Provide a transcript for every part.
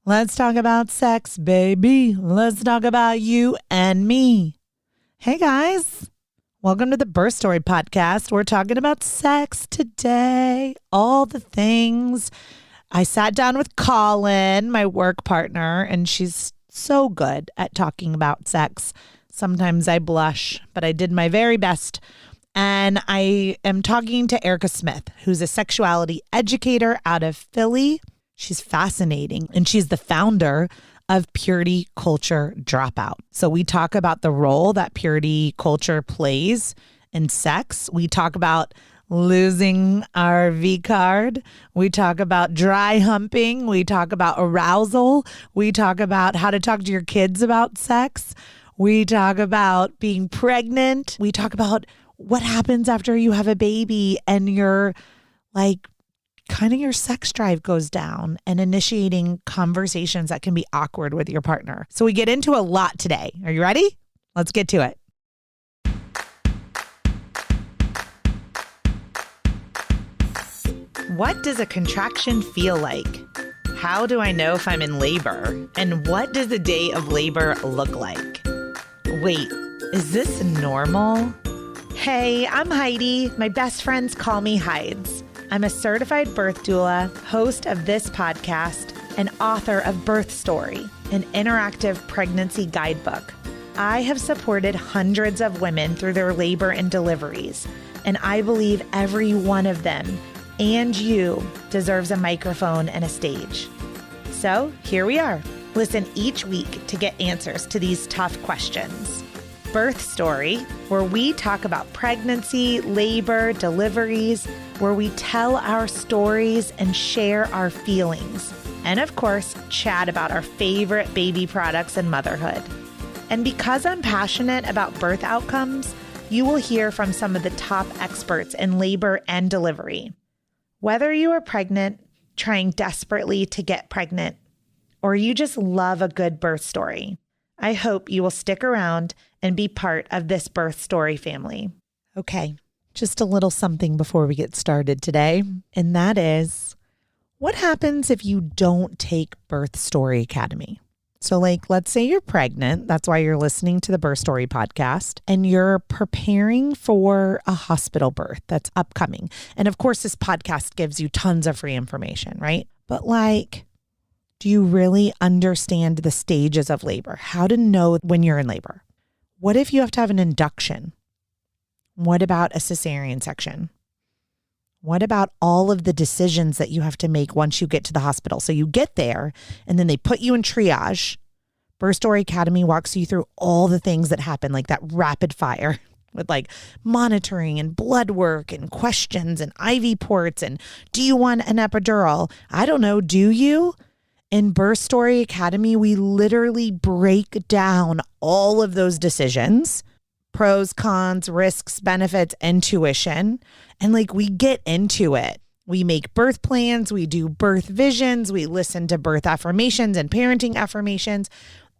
Let's talk about sex, baby. Let's talk about you and me. Hey, guys. Welcome to the Birth Story Podcast. We're talking about sex today, all the things. I sat down with Collin, my work partner, and she's so good at talking about sex. Sometimes I blush, but I did my very best. And I am talking to Erica Smith, who's a sexuality educator out of Philly. She's fascinating, and she's the founder of Purity Culture Dropout. So we talk about the role that purity culture plays in sex. We talk about losing our V card. We talk about dry humping. We talk about arousal. We talk about how to talk to your kids about sex. We talk about being pregnant. We talk about what happens after you have a baby and your sex drive goes down, and initiating conversations that can be awkward with your partner. So we get into a lot today. Are you ready? Let's get to it. What does a contraction feel like? How do I know if I'm in labor? And what does a day of labor look like? Wait, is this normal? Hey, I'm Heidi. My best friends call me Hides. I'm a certified birth doula, host of this podcast, and author of Birth Story, an interactive pregnancy guidebook. I have supported hundreds of women through their labor and deliveries, and I believe every one of them, and you, deserves a microphone and a stage. So here we are. Listen each week to get answers to these tough questions. Birth Story, where we talk about pregnancy, labor, deliveries, where we tell our stories and share our feelings. And of course, chat about our favorite baby products and motherhood. And because I'm passionate about birth outcomes, you will hear from some of the top experts in labor and delivery. Whether you are pregnant, trying desperately to get pregnant, or you just love a good birth story, I hope you will stick around and be part of this Birth Story family. Okay, just a little something before we get started today, and that is, what happens if you don't take Birth Story Academy? So let's say you're pregnant. That's why you're listening to the Birth Story podcast, and you're preparing for a hospital birth that's upcoming. And of course, this podcast gives you tons of free information, right? But do you really understand the stages of labor? How to know when you're in labor? What if you have to have an induction? What about a cesarean section? What about all of the decisions that you have to make once you get to the hospital? So you get there and then they put you in triage. Birth Story Academy walks you through all the things that happen, like that rapid fire with monitoring and blood work and questions and IV ports. And do you want an epidural? I don't know. Do you? In Birth Story Academy, we literally break down all of those decisions, pros, cons, risks, benefits, intuition, and we get into it. We make birth plans, we do birth visions, we listen to birth affirmations and parenting affirmations.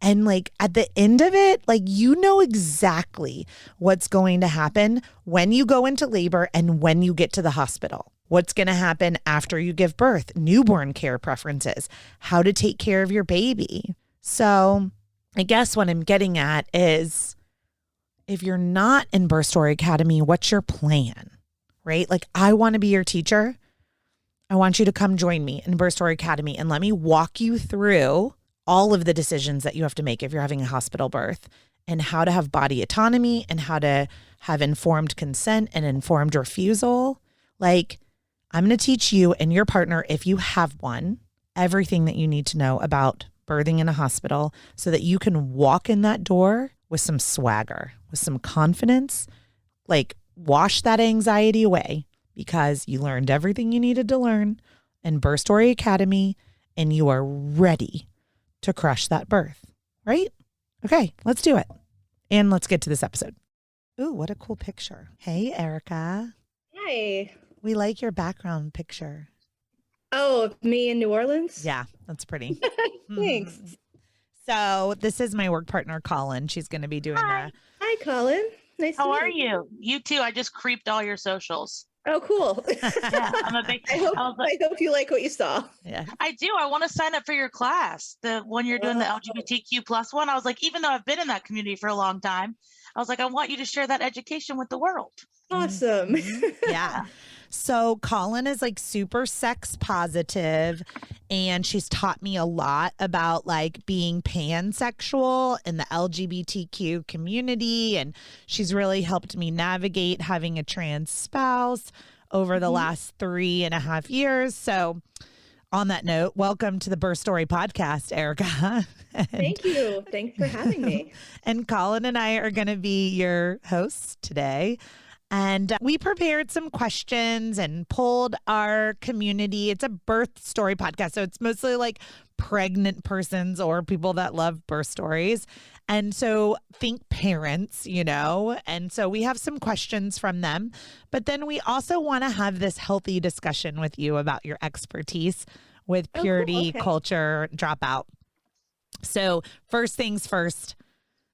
And at the end of it, you know exactly what's going to happen when you go into labor and when you get to the hospital. What's going to happen after you give birth, newborn care preferences, how to take care of your baby. So I guess what I'm getting at is, if you're not in Birth Story Academy, what's your plan, right? I want to be your teacher. I want you to come join me in Birth Story Academy and let me walk you through all of the decisions that you have to make if you're having a hospital birth, and how to have body autonomy and how to have informed consent and informed refusal. I'm going to teach you and your partner, if you have one, everything that you need to know about birthing in a hospital so that you can walk in that door with some swagger, with some confidence, wash that anxiety away because you learned everything you needed to learn in Birth Story Academy and you are ready to crush that birth, right? Okay, let's do it. And let's get to this episode. Ooh, what a cool picture. Hey, Erica. Hi. We like your background picture. Oh, me in New Orleans? Yeah, that's pretty. Thanks. So this is my work partner, Collin. She's going to be doing Hi, Collin. Nice How to are meet you? You too. I just creeped all your socials. Oh, cool. Yeah, I'm a big. I hope, I was like, I hope you like what you saw. Yeah. I do. I want to sign up for your class. The when you're doing the Oh. LGBTQ plus one. I was like, even though I've been in that community for a long time, I was like, I want you to share that education with the world. Awesome. Yeah. So Collin is like super sex positive, and she's taught me a lot about like being pansexual in the LGBTQ community. And she's really helped me navigate having a trans spouse over the last 3.5 years. So on that note, welcome to the Birth Story podcast, Erica. Thank you. Thanks for having me. And Collin and I are going to be your hosts today. And we prepared some questions and polled our community. It's a birth story podcast, so it's mostly like pregnant persons or people that love birth stories. And so think parents, and so we have some questions from them. But then we also want to have this healthy discussion with you about your expertise with purity, Okay. culture, dropout. So first things first,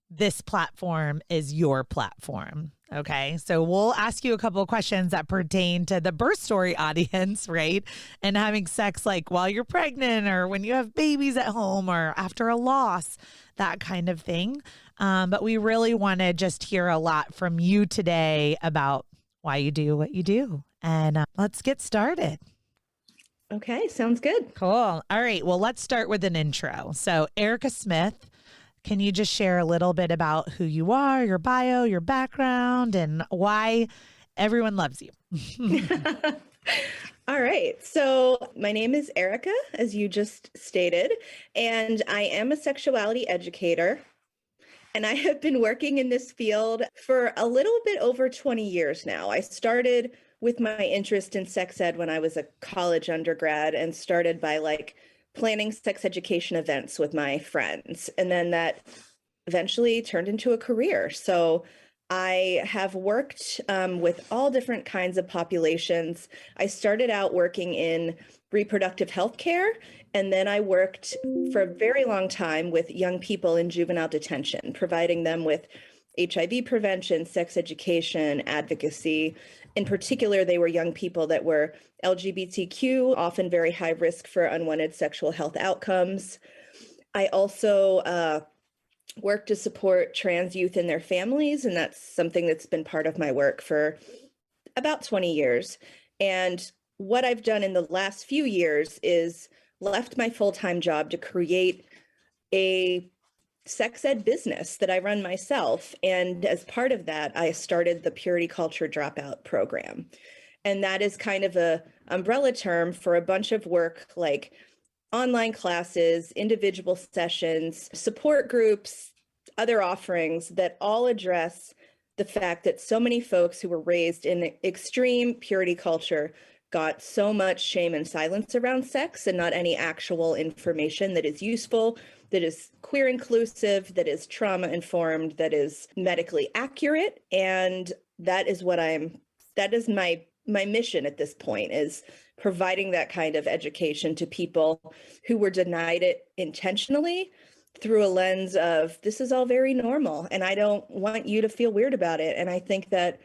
this platform is your platform. Okay, so we'll ask you a couple of questions that pertain to the birth story audience, right? And having sex like while you're pregnant or when you have babies at home or after a loss, that kind of thing. But we really want to just hear a lot from you today about why you do what you do. And let's get started. Okay, sounds good. Cool. All right, well, let's start with an intro. So Erica Smith, can you just share a little bit about who you are, your bio, your background, and why everyone loves you? All right. So my name is Erica, as you just stated, and I am a sexuality educator. And I have been working in this field for a little bit over 20 years now. I started with my interest in sex ed when I was a college undergrad and started by planning sex education events with my friends. And then that eventually turned into a career. So I have worked with all different kinds of populations. I started out working in reproductive health care, and then I worked for a very long time with young people in juvenile detention, providing them with HIV prevention, sex education, advocacy. In particular, they were young people that were LGBTQ, often very high risk for unwanted sexual health outcomes. I also work to support trans youth and their families, and that's something that's been part of my work for about 20 years. And what I've done in the last few years is left my full-time job to create a sex ed business that I run myself. And as part of that, I started the Purity Culture Dropout program. And that is kind of a umbrella term for a bunch of work like online classes, individual sessions, support groups, other offerings that all address the fact that so many folks who were raised in extreme purity culture got so much shame and silence around sex and not any actual information that is useful, that is queer inclusive, that is trauma informed, that is medically accurate. And that is my mission at this point, is providing that kind of education to people who were denied it intentionally through a lens of this is all very normal and I don't want you to feel weird about it. And I think that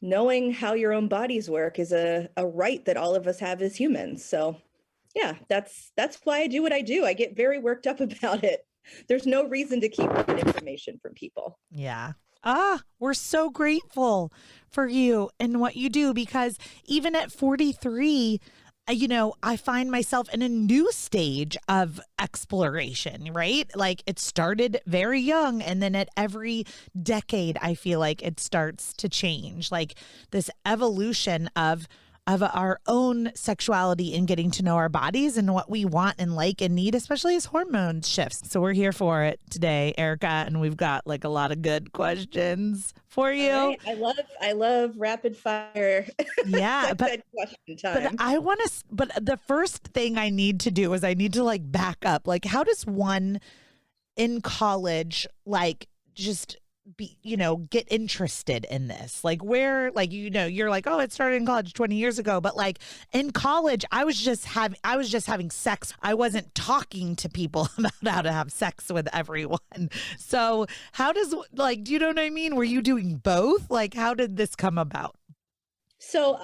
knowing how your own bodies work is a right that all of us have as humans. So yeah, that's why I do what I do. I get very worked up about it. There's no reason to keep that information from people. Yeah. We're so grateful for you and what you do, because even at 43, I find myself in a new stage of exploration, right? Like it started very young, and then at every decade, I feel like it starts to change, like this evolution of our own sexuality and getting to know our bodies and what we want and like and need, especially as hormones shifts. So we're here for it today, Erica, and we've got like a lot of good questions for you. Right. I love rapid fire. Yeah, but question time. but the first thing I need to do is I need to like back up. Like, how does one in college just be, get interested in this? Like where, you're like, oh, it started in college 20 years ago. But like in college, I was just having sex. I wasn't talking to people about how to have sex with everyone. So how does, do you know what I mean? Were you doing both? Like, how did this come about? So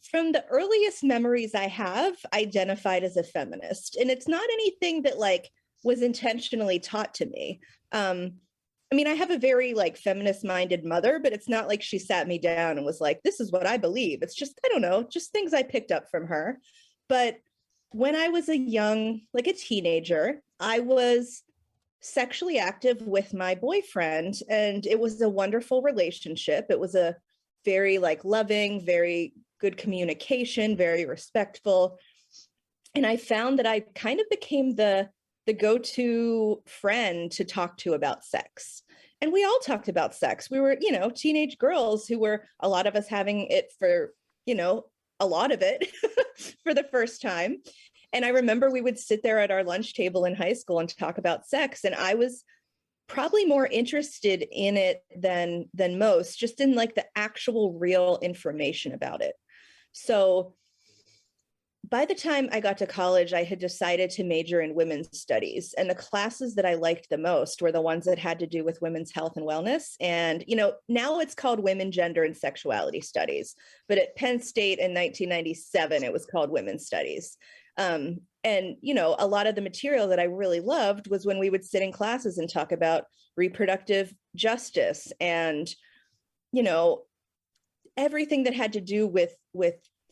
from the earliest memories I have, identified as a feminist. And it's not anything that like was intentionally taught to me. I mean, I have a very like feminist minded mother, but it's not like she sat me down and was like, this is what I believe. It's just, I don't know, just things I picked up from her. But when I was like a teenager, I was sexually active with my boyfriend, and it was a wonderful relationship. It was a very like loving, very good communication, very respectful. And I found that I kind of became the go-to friend to talk to about sex. And we all talked about sex. We were, teenage girls who were, a lot of us having it for, a lot of it for the first time. And I remember we would sit there at our lunch table in high school and talk about sex. And I was probably more interested in it than most, just in like the actual real information about it. So by the time I got to college, I had decided to major in women's studies. And the classes that I liked the most were the ones that had to do with women's health and wellness. And, now it's called women, gender, and sexuality studies. But at Penn State in 1997, it was called women's studies. And, a lot of the material that I really loved was when we would sit in classes and talk about reproductive justice and, everything that had to do with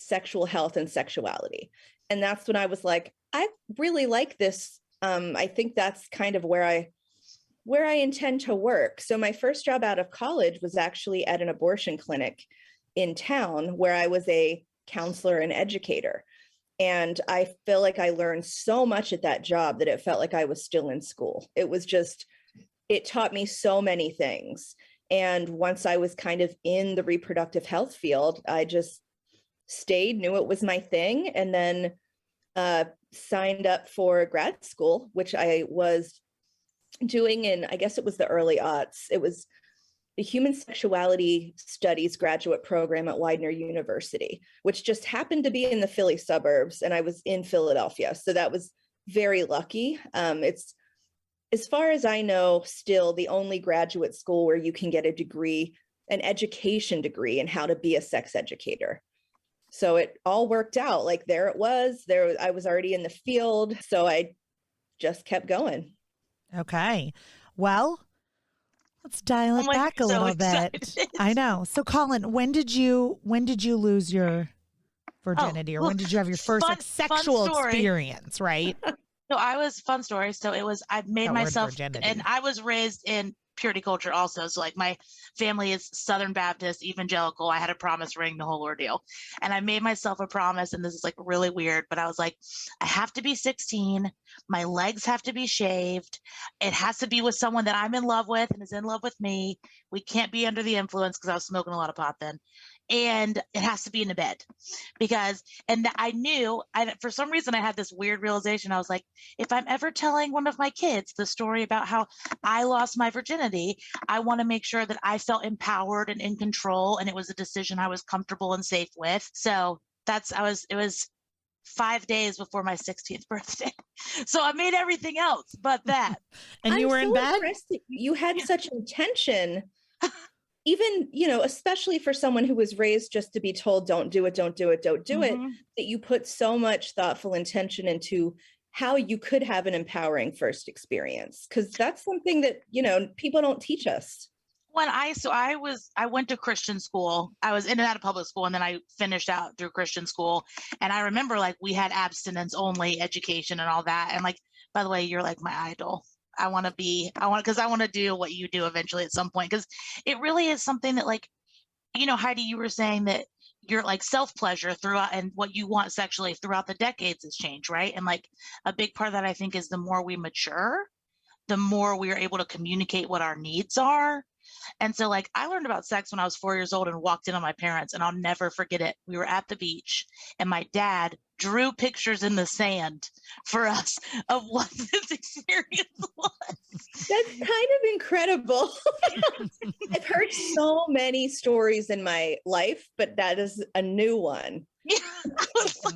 sexual health and sexuality. And that's when I was like, I really like this. I think that's kind of where I intend to work. So my first job out of college was actually at an abortion clinic in town, where I was a counselor and educator. And I feel like I learned so much at that job that it felt like I was still in school. It taught me so many things. And once I was kind of in the reproductive health field, I just stayed, knew it was my thing, and then signed up for grad school, which I was doing in, I guess it was the early aughts. It was the Human Sexuality Studies graduate program at Widener University, which just happened to be in the Philly suburbs, and I was in Philadelphia. So that was very lucky. It's, as far as I know, still the only graduate school where you can get a degree, an education degree in how to be a sex educator. So it all worked out. Like there I was already in the field. So I just kept going. Okay. Well, let's dial it back a little bit. I know. So Collin, when did you lose your virginity, or when did you have your first sexual experience, right? No, fun story. So I made myself, and I was raised in purity culture also. So like my family is Southern Baptist, evangelical. I had a promise ring, the whole ordeal. And I made myself a promise, and this is like really weird, but I was like, I have to be 16. My legs have to be shaved. It has to be with someone that I'm in love with and is in love with me. We can't be under the influence, because I was smoking a lot of pot then. And it has to be in a bed, and I knew, for some reason, I had this weird realization. I was like, if I'm ever telling one of my kids the story about how I lost my virginity, I want to make sure that I felt empowered and in control, and it was a decision I was comfortable and safe with. So it was 5 days before my 16th birthday. So I made everything else but that. And you were in bed? You had such intention. Even, especially for someone who was raised just to be told, don't do it, don't do it, don't do it, that you put so much thoughtful intention into how you could have an empowering first experience. Because that's something that, people don't teach us. I went to Christian school. I was in and out of public school, and then I finished out through Christian school. And I remember like we had abstinence only education and all that. And like, by the way, you're like my idol. Because I want to do what you do eventually at some point, because it really is something that, like, Heidi, you were saying that your like self-pleasure throughout and what you want sexually throughout the decades has changed, right? And like a big part of that, I think, is the more we mature, the more we are able to communicate what our needs are. And so like I learned about sex when I was 4 years old and walked in on my parents, and I'll never forget it. We were at the beach, and my dad drew pictures in the sand for us of what this experience was. That's kind of incredible. I've heard so many stories in my life, but that is a new one. Yeah, I was like,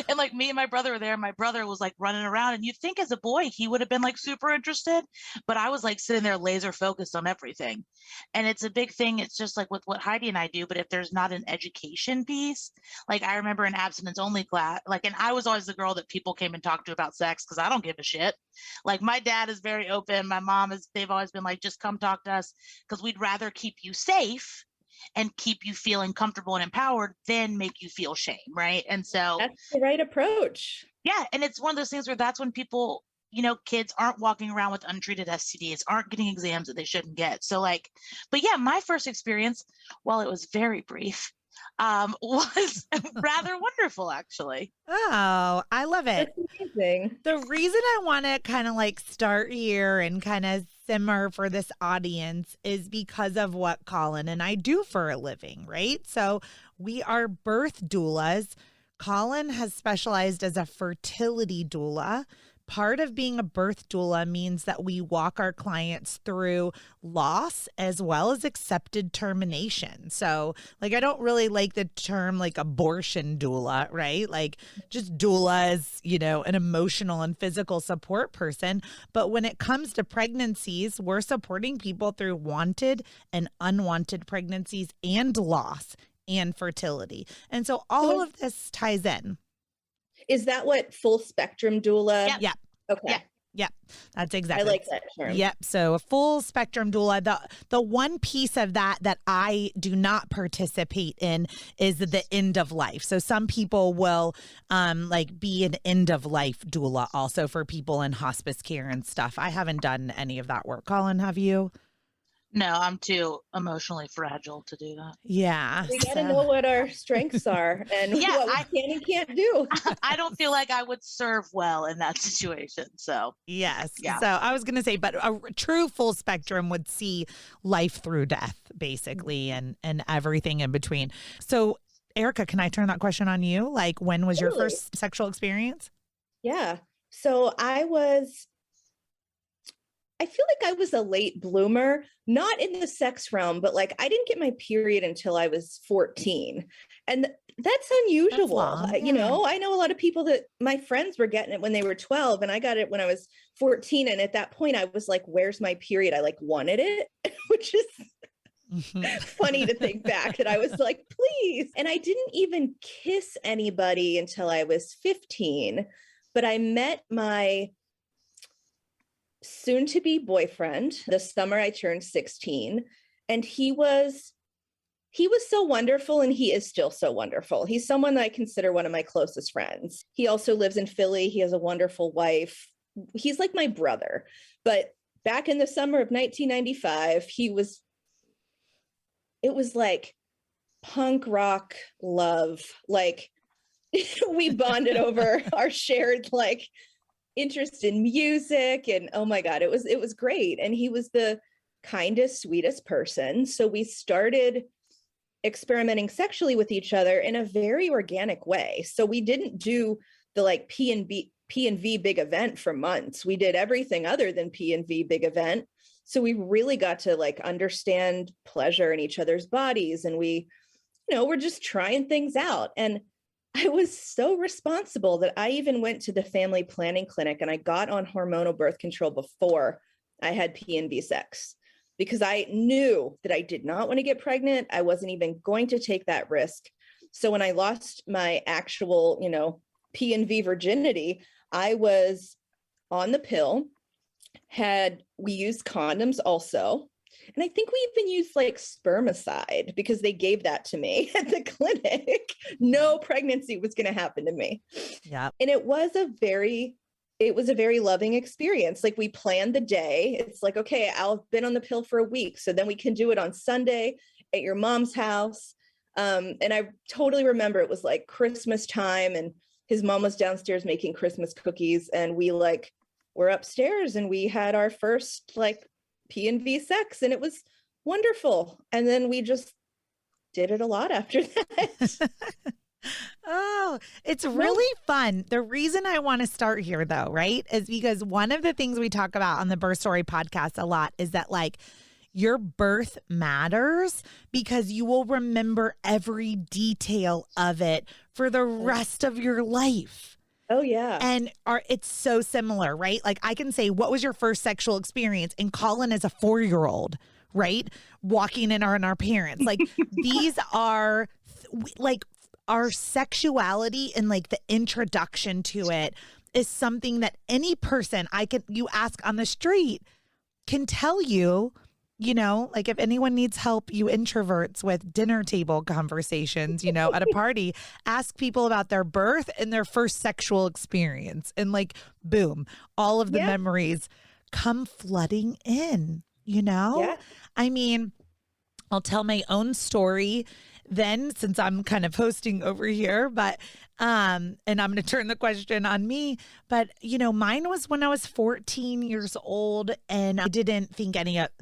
and like me and my brother were there. My brother was like running around, and you'd think as a boy he would have been like super interested, but I was like sitting there laser focused on everything. And it's a big thing. It's just like with what Heidi and I do, but if there's not an education piece, like I remember in abstinence only class, like, and I was always the girl that people came and talked to about sex because I don't give a shit. Like my dad is very open. My mom is, they've always been like, just come talk to us because we'd rather keep you safe and keep you feeling comfortable and empowered than make you feel shame, right? And so that's the right approach. Yeah, and it's one of those things where that's when people, you know, kids aren't walking around with untreated STDs, aren't getting exams that they shouldn't get. So like, but yeah, my first experience, while it was very brief, was rather wonderful, actually. Oh, I love it. That's amazing. The reason I want to kind of like start here and kind of simmer for this audience is because of what Collin and I do for a living, right? So we are birth doulas. Collin has specialized as a fertility doula. Part of being a birth doula means that we walk our clients through loss as well as accepted termination. So, like, I don't really like the term like abortion doula, right? Like, just doula is, you know, an emotional and physical support person. But when it comes to pregnancies, we're supporting people through wanted and unwanted pregnancies and loss and fertility. And so all of this ties in. Is that what full spectrum doula? Yeah. Okay. Yeah. That's exactly. I like that term. Yep. So a full spectrum doula. The one piece of that I do not participate in is the end of life. So some people will like be an end of life doula also for people in hospice care and stuff. I haven't done any of that work. Collin, have you? No, I'm too emotionally fragile to do that. Yeah. We got to know what our strengths are and what we can and can't do. I don't feel like I would serve well in that situation. So, yes. Yeah. So I was going to say, but a true full spectrum would see life through death, basically, and everything in between. So, Erica, can I turn that question on you? Like, when was your first sexual experience? Yeah. So I feel like I was a late bloomer, not in the sex realm, but like I didn't get my period until I was 14. And that's unusual. That's You know, I know a lot of people that my friends were getting it when they were 12 and I got it when I was 14. And at that point I was like, where's my period? I like wanted it, which is funny to think back that I was like, please. And I didn't even kiss anybody until I was 15, but I met my soon-to-be boyfriend the summer I turned 16, and he was so wonderful, and he is still so wonderful. He's someone that I consider one of my closest friends. He also lives in Philly. He has a wonderful wife. He's like my brother. But back in the summer of 1995, it was like punk rock love. Like we bonded over our shared like interest in music, and oh my God, it was great. And he was the kindest, sweetest person. So we started experimenting sexually with each other in a very organic way. So we didn't do the like P&V big event for months. We did everything other than P&V big event. So we really got to like understand pleasure in each other's bodies. And we, we're just trying things out. And I was so responsible that I even went to the family planning clinic and I got on hormonal birth control before I had P&V sex, because I knew that I did not want to get pregnant. I wasn't even going to take that risk. So when I lost my actual, P&V virginity, I was on the pill, we used condoms also. And I think we even used like spermicide because they gave that to me at the clinic. No pregnancy was going to happen to me. Yeah. And it was a very loving experience. Like we planned the day. It's like, okay, I've been on the pill for a week. So then we can do it on Sunday at your mom's house. And I totally remember it was like Christmas time and his mom was downstairs making Christmas cookies. And we like were upstairs and we had our first like P&V sex, and it was wonderful. And then we just did it a lot after that. Oh, it's really fun. The reason I want to start here though, right, is because one of the things we talk about on the Birth Story podcast a lot is that like your birth matters because you will remember every detail of it for the rest of your life. Oh, yeah. And it's so similar, right? Like I can say, what was your first sexual experience? And Collin is a 4-year-old, right? Walking in on our parents. Like these are like our sexuality and like the introduction to it is something that any person you ask on the street can tell you, like if anyone needs help, you introverts with dinner table conversations, at a party, ask people about their birth and their first sexual experience. And like, boom, all of the memories come flooding in, Yeah. I mean, I'll tell my own story then since I'm kind of hosting over here, but and I'm going to turn the question on me, but mine was when I was 14 years old and I didn't think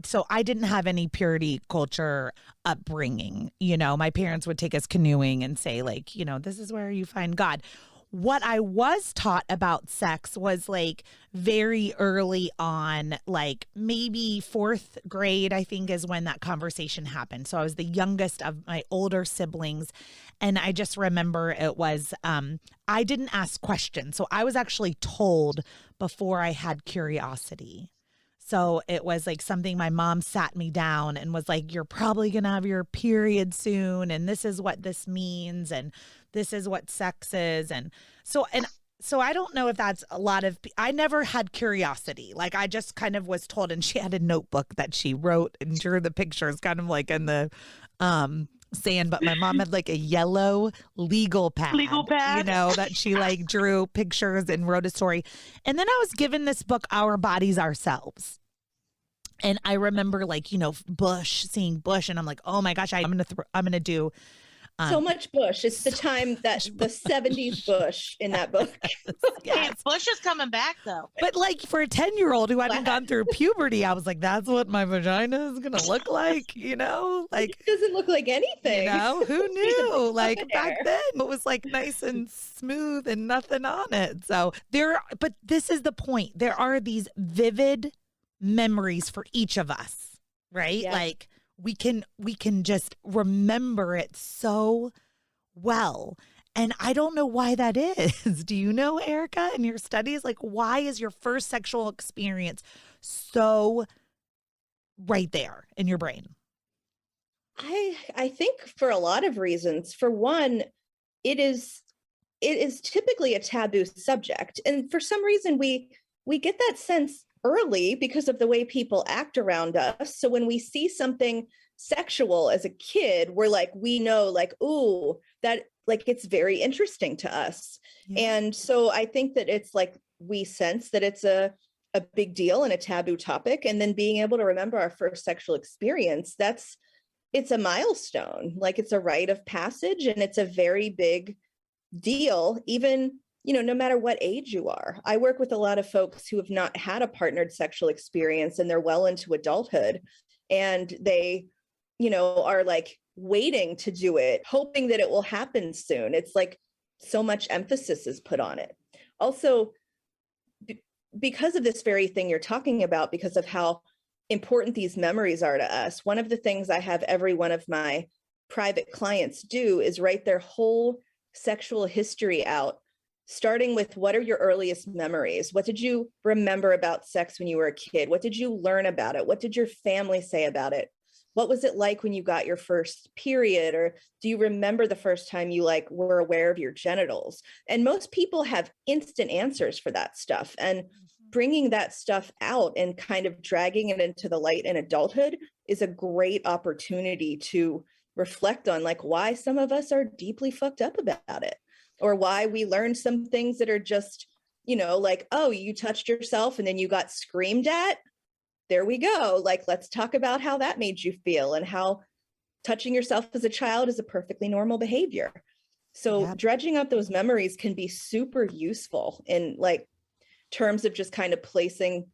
so I didn't have any purity culture upbringing. My parents would take us canoeing and say like, this is where you find God. What I was taught about sex was like very early on, like maybe 4th grade, I think is when that conversation happened. So I was the youngest of my older siblings. And I just remember it was, I didn't ask questions. So I was actually told before I had curiosity. So it was like something my mom sat me down and was like, you're probably going to have your period soon. And this is what this means. And this is what sex is. And so I don't know if that's I never had curiosity. Like I just kind of was told, and she had a notebook that she wrote and drew the pictures kind of like in the sand. But my mom had like a yellow legal pad, that she like drew pictures and wrote a story. And then I was given this book, Our Bodies, Ourselves. And I remember like, seeing Bush, and I'm like, oh my gosh, I'm going to do so much Bush. It's the time that the 70s Bush in that book. Yes. Hey, Bush is coming back though. But like for a 10-year-old who hadn't gone through puberty, I was like, that's what my vagina is going to look like, like it doesn't look like anything. Who knew? Like back then it was like nice and smooth and nothing on it. So but this is the point. There are these vivid memories for each of us, right? Yeah. Like we can just remember it so well. And I don't know why that is. Do you know, Erica, in your studies, like why is your first sexual experience so right there in your brain? I think for a lot of reasons. For one, it is typically a taboo subject. And for some reason we get that sense early because of the way people act around us. So when we see something sexual as a kid, we're like, we know like, ooh, that like, it's very interesting to us. Yeah. And so I think that it's like, we sense that it's a big deal and a taboo topic. And then being able to remember our first sexual experience, it's a milestone, like it's a rite of passage, and it's a very big deal, even no matter what age you are. I work with a lot of folks who have not had a partnered sexual experience and they're well into adulthood, and they, are like waiting to do it, hoping that it will happen soon. It's like so much emphasis is put on it. Also, because of this very thing you're talking about, because of how important these memories are to us, one of the things I have every one of my private clients do is write their whole sexual history out, starting with what are your earliest memories? What did you remember about sex when you were a kid? What did you learn about it? What did your family say about it? What was it like when you got your first period? Or do you remember the first time you like were aware of your genitals? And most people have instant answers for that stuff. And bringing that stuff out and kind of dragging it into the light in adulthood is a great opportunity to reflect on like why some of us are deeply fucked up about it, or why we learned some things that are just, like, oh, you touched yourself and then you got screamed at. There we go. Like, let's talk about how that made you feel and how touching yourself as a child is a perfectly normal behavior. So dredging up those memories can be super useful in like terms of just kind of placing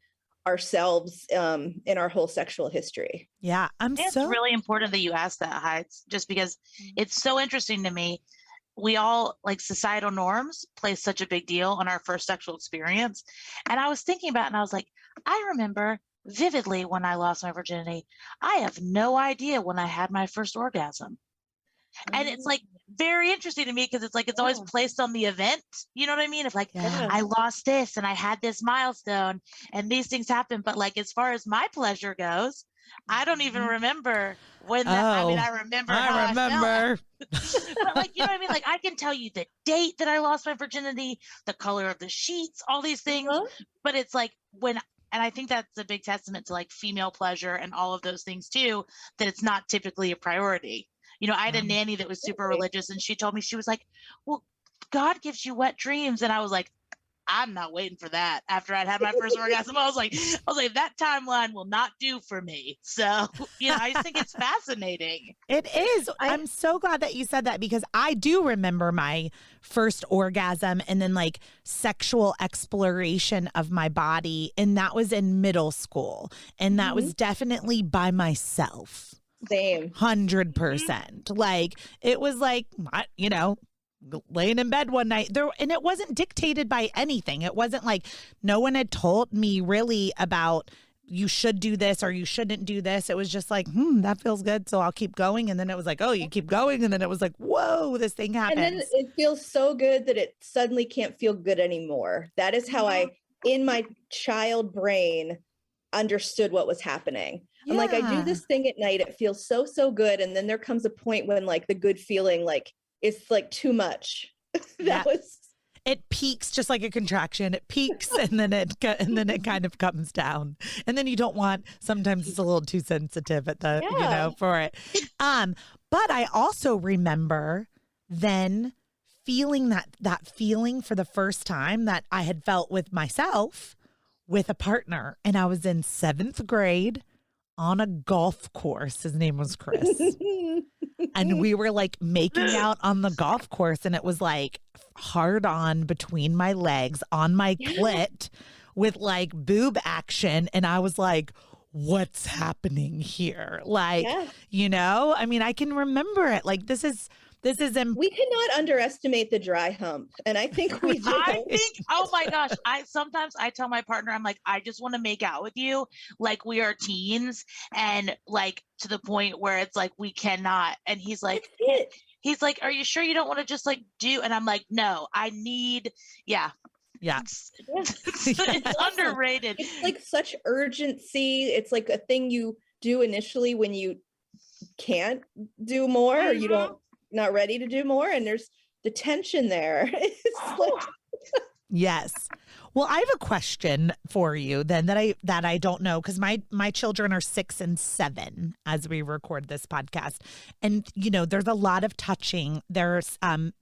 ourselves in our whole sexual history. Yeah, it's really important that you ask that, Heidi, just because it's so interesting to me. We all, like, societal norms play such a big deal on our first sexual experience. And I was thinking about it and I was like, I remember vividly when I lost my virginity. I have no idea when I had my first orgasm. And it's like very interesting to me because it's like it's always placed on the event. You know what I mean? If like I lost this and I had this milestone and these things happen, but like as far as my pleasure goes, I don't even remember when that. I mean, I remember how I felt. But like, you know what I mean? Like I can tell you the date that I lost my virginity, the color of the sheets, all these things. But it's like when, and I think that's a big testament to like female pleasure and all of those things too, that it's not typically a priority. You know, I had a nanny that was super religious and she told me, she was like, well, God gives you wet dreams. And I was like, I'm not waiting for that. After I'd had my first orgasm, I was like, that timeline will not do for me. So, you know, I just think it's fascinating. It is. I'm so glad that you said that because I do remember my first orgasm and then like sexual exploration of my body. And that was in middle school. And that was definitely by myself. Same. 100%. Like it was like, you know, laying in bed one night there, and it wasn't dictated by anything. It wasn't like no one had told me really about you should do this or you shouldn't do this. It was just like, that feels good, so I'll keep going. And then it was like, oh, you keep going. And then it was like, whoa, this thing happens. And then it feels so good that it suddenly can't feel good anymore. That is how I, in my child brain, understood what was happening. I'm like, I do this thing at night. It feels so, so good. And then there comes a point when like the good feeling, like it's like too much. It peaks just like a contraction. It peaks and then it kind of comes down. And then you don't want, sometimes it's a little too sensitive at the, you know, for it. But I also remember then feeling that feeling for the first time that I had felt with myself with a partner. And I was in 7th grade on a golf course. His name was Chris. And we were like making out on the golf course. And it was like hard on between my legs on my clit with like boob action. And I was like, what's happening here? Like, you know, I mean, I can remember it. Like, this is we cannot underestimate the dry hump. And I think we do. Oh my gosh. Sometimes I tell my partner, I'm like, I just want to make out with you. Like we are teens and like to the point where it's like, we cannot. And he's like, are you sure you don't want to just like do? And I'm like, no, I need, It's underrated. It's like such urgency. It's like a thing you do initially when you can't do more or you don't, not ready to do more, and there's the tension there. It's like yes. Well, I have a question for you then that I don't know, because my children are 6 and 7 as we record this podcast. And, you know, there's a lot of touching. There's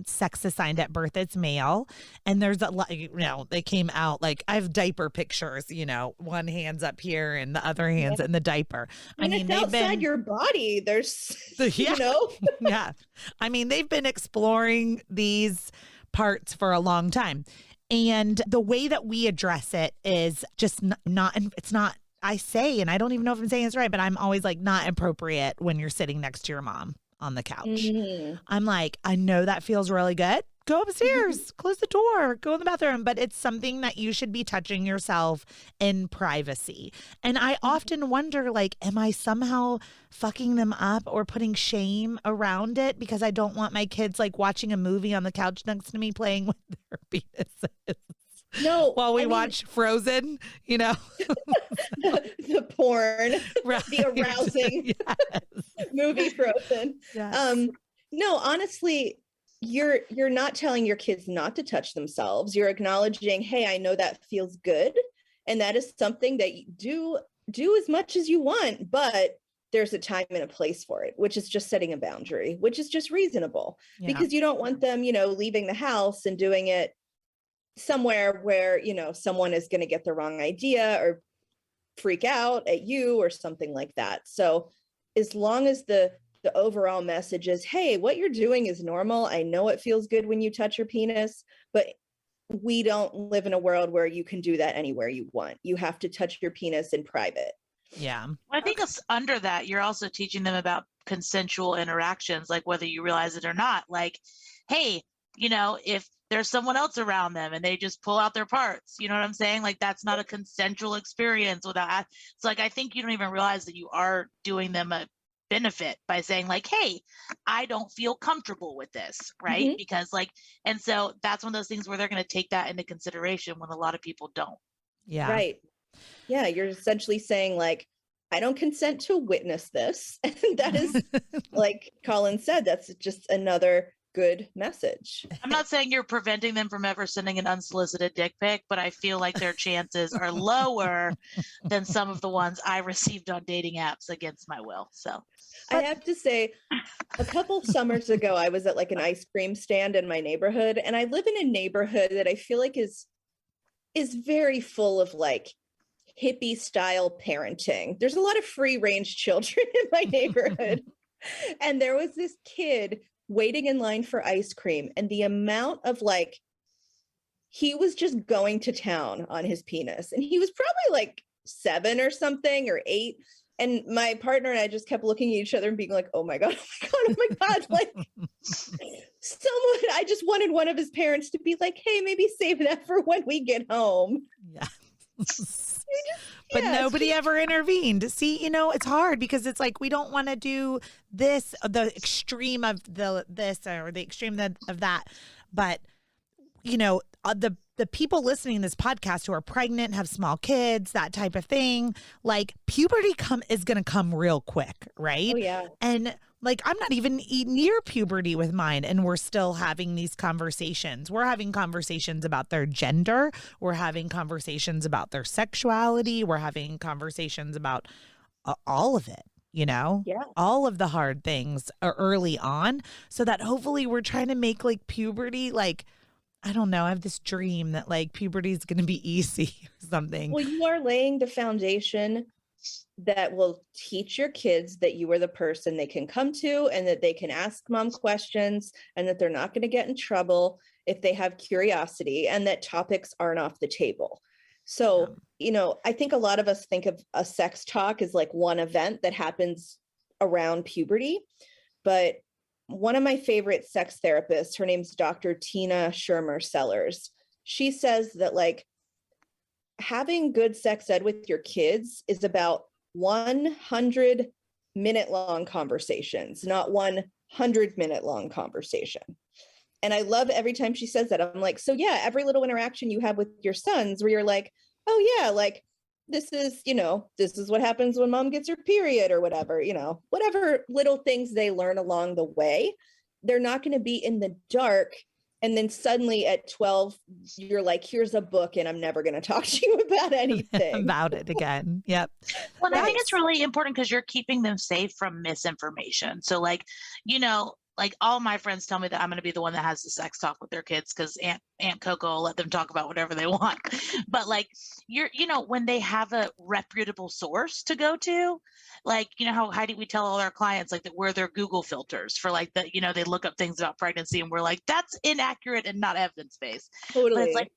sex assigned at birth as male. And there's a lot, you know, they came out like I have diaper pictures, you know, one hand's up here and the other hand's in the diaper. I mean, it's outside your body. There's, you know. Yeah. I mean, they've been exploring these parts for a long time. And the way that we address it is just not, it's not, I say, and I don't even know if I'm saying this right, but I'm always like not appropriate when you're sitting next to your mom on the couch. Mm-hmm. I'm like, I know that feels really good. Go upstairs, close the door, go in the bathroom. But it's something that you should be touching yourself in privacy. And I often wonder, like, am I somehow fucking them up or putting shame around it because I don't want my kids like watching a movie on the couch next to me playing with their penises? No, while we watch Frozen, you know, the porn, right. The arousing movie Frozen. Yes. No, honestly, you're not telling your kids not to touch themselves. You're acknowledging, hey, I know that feels good. And that is something that you do as much as you want, but there's a time and a place for it, which is just setting a boundary, which is just reasonable because you don't want them, you know, leaving the house and doing it somewhere where, you know, someone is going to get the wrong idea or freak out at you or something like that. So as long as the overall message is, hey, what you're doing is normal. I know it feels good when you touch your penis, but we don't live in a world where you can do that anywhere you want. You have to touch your penis in private. Yeah. I think it's under that, you're also teaching them about consensual interactions, like whether you realize it or not. Like, hey, you know, if there's someone else around them and they just pull out their parts. You know what I'm saying? Like, that's not a consensual experience without, it's like, I think you don't even realize that you are doing them a benefit by saying like, hey, I don't feel comfortable with this, right? Because like, and so that's one of those things where they're going to take that into consideration when a lot of people don't. Yeah. Right. Yeah. You're essentially saying like, I don't consent to witness this. And that is, like Collin said, that's just another good message. I'm not saying you're preventing them from ever sending an unsolicited dick pic, but I feel like their chances are lower than some of the ones I received on dating apps against my will. So I have to say, a couple summers ago, I was at like an ice cream stand in my neighborhood, and I live in a neighborhood that I feel like is very full of like hippie style parenting. There's a lot of free range children in my neighborhood. And there was this kid waiting in line for ice cream, and the amount of like, he was just going to town on his penis, and he was probably like 7 or something or 8. And my partner and I just kept looking at each other and being like, oh my God, oh my God. Like I just wanted one of his parents to be like, hey, maybe save that for when we get home. Yeah. But nobody ever intervened. See, it's hard because it's like, we don't want to do this, the extreme of this or the extreme of that. But, the people listening to this podcast who are pregnant, have small kids, that type of thing, like puberty is going to come real quick. Right. Oh, yeah. And like, I'm not even near puberty with mine, and we're still having these conversations. We're having conversations about their gender. We're having conversations about their sexuality. We're having conversations about all of it, all of the hard things are early on, so that hopefully we're trying to make like puberty, like, I don't know, I have this dream that like puberty is going to be easy or something. Well, you are laying the foundation that will teach your kids that you are the person they can come to, and that they can ask mom questions, and that they're not going to get in trouble if they have curiosity, and that topics aren't off the table. So, I think a lot of us think of a sex talk as like one event that happens around puberty. But one of my favorite sex therapists, her name's Dr. Tina Shermer Sellers. She says that like, having good sex ed with your kids is about 100-minute long conversations, not 100-minute long conversation. And I love every time she says that. I'm like, so yeah, every little interaction you have with your sons where you're like, oh yeah, like this is what happens when mom gets her period or whatever, whatever little things they learn along the way, they're not going to be in the dark. And then suddenly at 12, you're like, here's a book and I'm never going to talk to you about anything. About it again. Yep. Well, I think it's really important because you're keeping them safe from misinformation. So like, like all my friends tell me that I'm going to be the one that has the sex talk with their kids because Aunt Coco will let them talk about whatever they want. But like, when they have a reputable source to go to, like, how Heidi, we tell all our clients like that we're their Google filters for like the, they look up things about pregnancy and we're like, that's inaccurate and not evidence-based. Totally. But it's like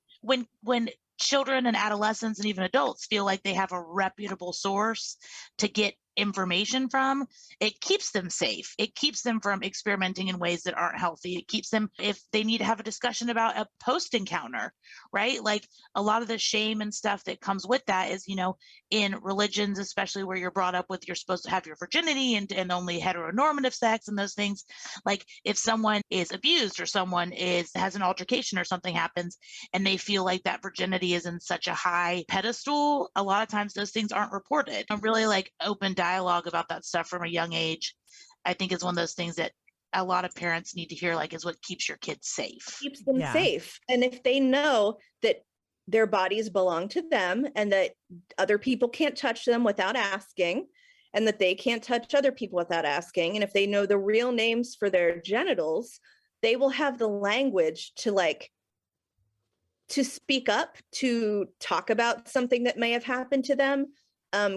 when children and adolescents and even adults feel like they have a reputable source to get information from, it keeps them safe. It keeps them from experimenting in ways that aren't healthy. It keeps them, if they need to have a discussion about a post encounter, right? Like a lot of the shame and stuff that comes with that is, in religions, especially where you're brought up with, you're supposed to have your virginity and only heteronormative sex and those things. Like if someone is abused or someone has an altercation or something happens and they feel like that virginity is in such a high pedestal, a lot of times those things aren't reported. I'm really like open dialogue about that stuff from a young age, I think is one of those things that a lot of parents need to hear, like, is what keeps your kids safe. Keeps them safe. And if they know that their bodies belong to them and that other people can't touch them without asking, and that they can't touch other people without asking, and if they know the real names for their genitals, they will have the language to speak up, to talk about something that may have happened to them.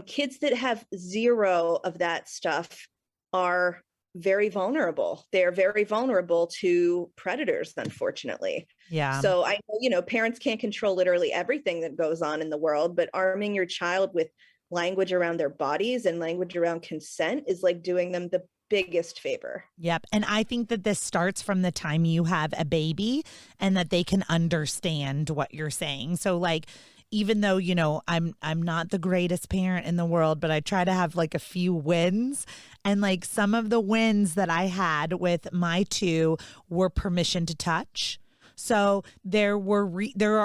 Kids that have zero of that stuff are very vulnerable. They're very vulnerable to predators, unfortunately. Yeah. So I know, parents can't control literally everything that goes on in the world, but arming your child with language around their bodies and language around consent is like doing them the biggest favor. Yep. And I think that this starts from the time you have a baby and that they can understand what you're saying. So like, even though, you know, I'm not the greatest parent in the world, but I try to have like a few wins. And like some of the wins that I had with my two were permission to touch. So there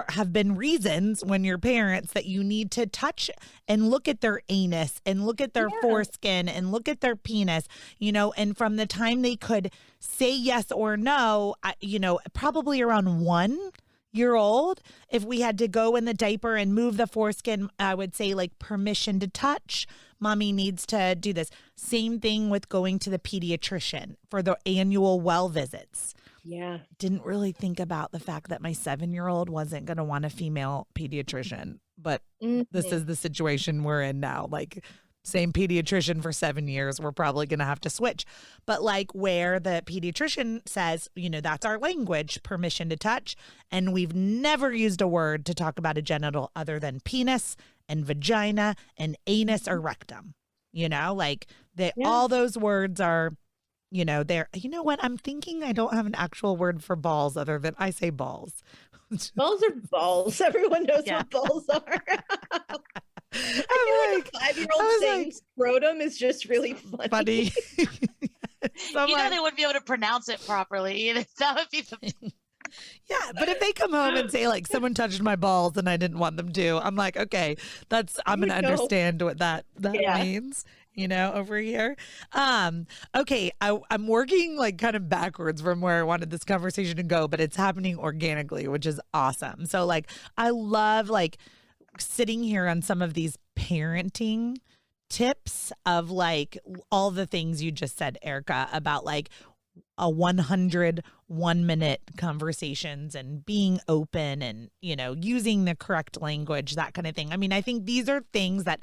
have been reasons when you're parents that you need to touch and look at their anus and look at their foreskin and look at their penis, you know, and from the time they could say yes or no, you know, probably around 1 year old, if we had to go in the diaper and move the foreskin, I would say like permission to touch. Mommy needs to do this. Same thing with going to the pediatrician for the annual well visits. Yeah. Didn't really think about the fact that my 7-year-old wasn't going to want a female pediatrician, but this is the situation we're in now. Like same pediatrician for 7 years, we're probably going to have to switch. But like where the pediatrician says, you know, that's our language, permission to touch. And we've never used a word to talk about a genital other than penis and vagina and anus or rectum. You know, like all those words are, you know, they're, you know what, I'm thinking I don't have an actual word for balls other than I say balls. Balls are balls. Everyone knows what balls are. I feel like a 5-year-old saying like, scrotum is just really funny. So you know, they wouldn't be able to pronounce it properly either. That would be the... Yeah, but if they come home and say like someone touched my balls and I didn't want them to, I'm like, okay, I'm gonna understand what that means, you know, over here. Okay, I'm working like kind of backwards from where I wanted this conversation to go, but it's happening organically, which is awesome. So like I love like sitting here on some of these parenting tips of like all the things you just said, Erica, about like a 101-minute conversations and being open and, you know, using the correct language, that kind of thing. I mean, I think these are things that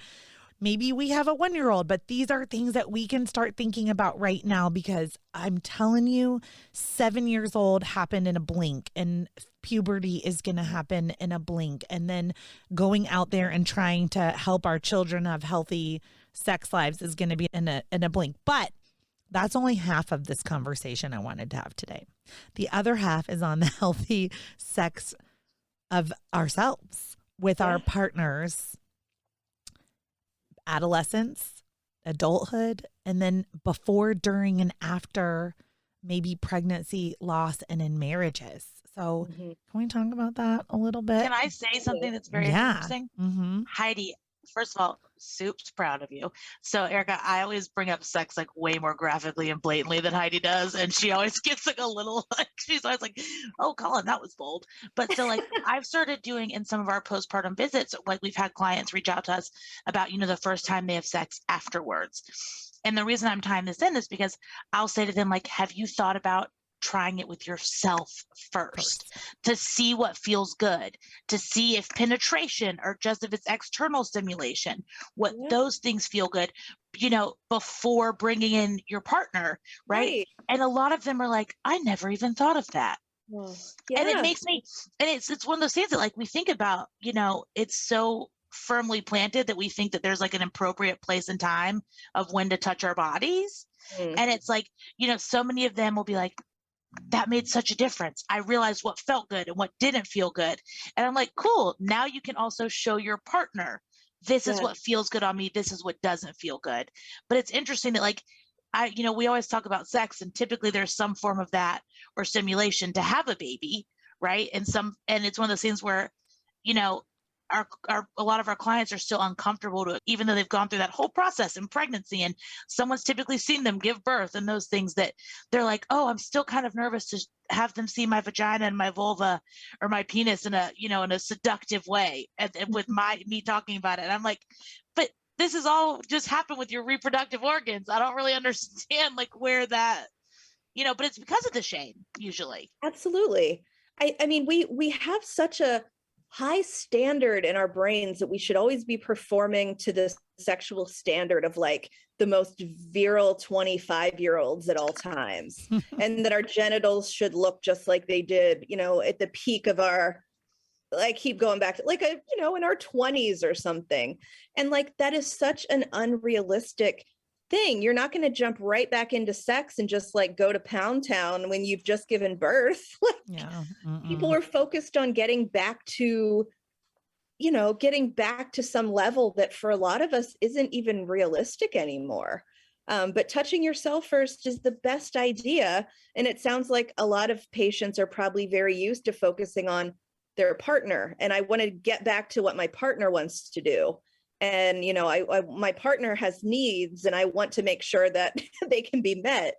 maybe we have a 1-year-old, but these are things that we can start thinking about right now, because I'm telling you, 7 years old happened in a blink, and puberty is going to happen in a blink. And then going out there and trying to help our children have healthy sex lives is going to be in a blink. But that's only half of this conversation I wanted to have today. The other half is on the healthy sex of ourselves with our partners, adolescence, adulthood, and then before, during, and after maybe pregnancy, loss, and in marriages. So can we talk about that a little bit? Can I say something that's very interesting? Heidi, first of all, Soup's proud of you. So Erica, I always bring up sex like way more graphically and blatantly than Heidi does. And she always gets like a little, like, she's always like, oh, Collin, that was bold. But so like I've started doing in some of our postpartum visits, like we've had clients reach out to us about, you know, the first time they have sex afterwards. And the reason I'm tying this in is because I'll say to them, like, have you thought about trying it with yourself first to see what feels good, to see if penetration or just if it's external stimulation, what those things feel good, you know, before bringing in your partner, right? And a lot of them are like, I never even thought of that. And it makes me, and it's one of those things that like we think about, you know, it's so firmly planted that we think that there's like an appropriate place and time of when to touch our bodies. And it's like, you know, so many of them will be like, that made such a difference. I realized what felt good and what didn't feel good. And I'm like, cool. Now you can also show your partner, this is what feels good on me. This is what doesn't feel good. But it's interesting that like, you know, we always talk about sex and typically there's some form of that or stimulation to have a baby. Right. And it's one of those things where, you know, a lot of our clients are still uncomfortable to, even though they've gone through that whole process in pregnancy and someone's typically seen them give birth and those things, that they're like, oh, I'm still kind of nervous to have them see my vagina and my vulva or my penis in a, you know, in a seductive way. And with me talking about it. And I'm like, but this is all just happened with your reproductive organs. I don't really understand like where that, you know, but it's because of the shame usually. Absolutely. I mean, we have such a high standard in our brains that we should always be performing to the sexual standard of like the most virile 25-year-olds at all times. And that our genitals should look just like they did, you know, at the peak of our, I keep going back to like, you know, in our 20s or something. And like, that is such an unrealistic thing. You're not going to jump right back into sex and just like go to Pound Town when you've just given birth. Like, Yeah. people are focused on getting back to, getting back to some level that for a lot of us isn't even realistic anymore. But touching yourself first is the best idea. And it sounds like a lot of patients are probably very used to focusing on their partner. And I want to get back to what my partner wants to do. And, my partner has needs, and I want to make sure that they can be met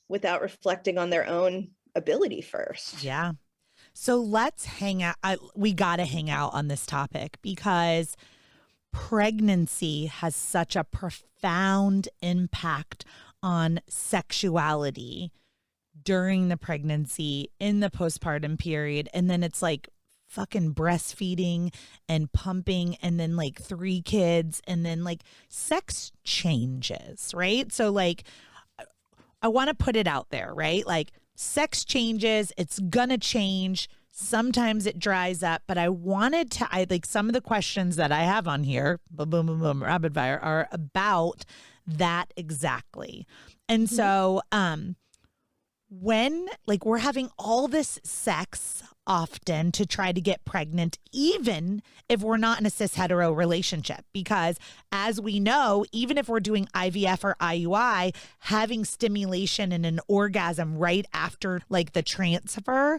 without reflecting on their own ability first. Yeah. So let's hang out. We got to hang out on this topic because pregnancy has such a profound impact on sexuality during the pregnancy, in the postpartum period. And then it's like fucking breastfeeding and pumping, and then like 3 kids, and then like sex changes, right? So like, I want to put it out there, right? Like, sex changes, it's gonna change. Sometimes it dries up, but I like some of the questions that I have on here, boom, boom, boom, boom, rapid fire, are about that exactly. And so, when like we're having all this sex often to try to get pregnant, even if we're not in a cis hetero relationship, because as we know, even if we're doing IVF or IUI, having stimulation and an orgasm right after like the transfer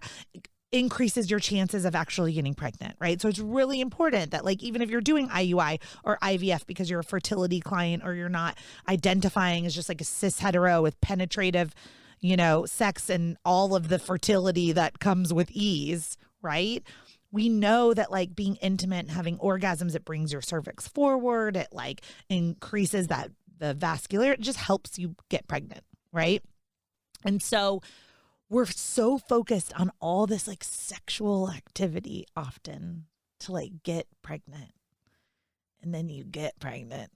increases your chances of actually getting pregnant, right? So it's really important that like, even if you're doing IUI or IVF because you're a fertility client, or you're not identifying as just like a cis hetero with penetrative sex and all of the fertility that comes with ease, right? We know that like being intimate and having orgasms, it brings your cervix forward. It like increases the vascular, it just helps you get pregnant, right? And so we're so focused on all this like sexual activity often to like get pregnant. And then you get pregnant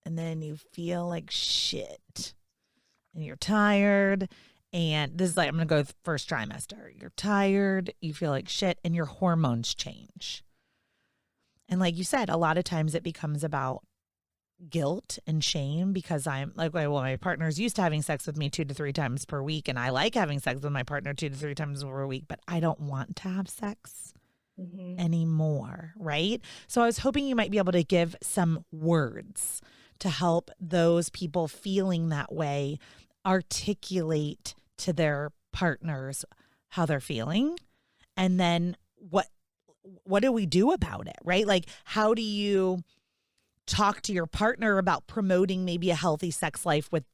and then you feel like shit. And you're tired, and this is like, I'm going to go first trimester. You're tired, you feel like shit, and your hormones change. And like you said, a lot of times it becomes about guilt and shame, because I'm like, well, my partner's used to having sex with me 2 to 3 times per week, and I like having sex with my partner 2 to 3 times per week, but I don't want to have sex anymore, right? So I was hoping you might be able to give some words to help those people feeling that way articulate to their partners how they're feeling, and then what do we do about it, right? Like, how do you talk to your partner about promoting maybe a healthy sex life with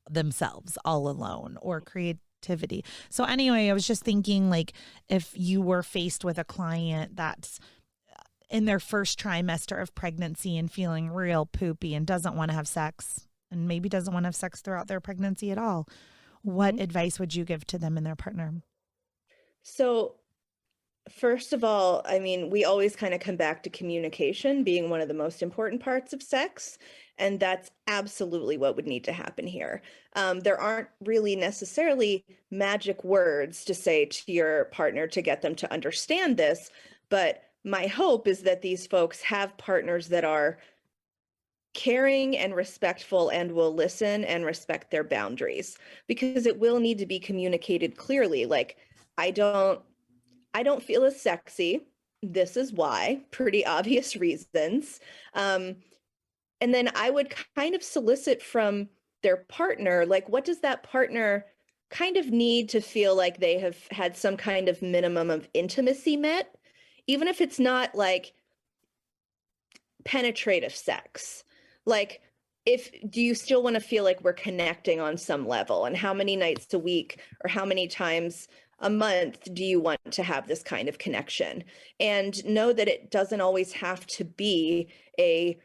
themselves all alone, or creativity? So anyway, I was just thinking, like, if you were faced with a client that's in their first trimester of pregnancy and feeling real poopy and doesn't want to have sex, and maybe doesn't want to have sex throughout their pregnancy at all, what advice would you give to them and their partner? So first of all, I mean, we always kind of come back to communication being one of the most important parts of sex. And that's absolutely what would need to happen here. There aren't really necessarily magic words to say to your partner to get them to understand this. But my hope is that these folks have partners that are caring and respectful and will listen and respect their boundaries, because it will need to be communicated clearly. Like, I don't feel as sexy. This is why, pretty obvious reasons. And then I would kind of solicit from their partner, like, what does that partner kind of need to feel like they have had some kind of minimum of intimacy met, even if it's not like penetrative sex. Like, do you still want to feel like we're connecting on some level, and how many nights a week or how many times a month do you want to have this kind of connection? And know that it doesn't always have to be a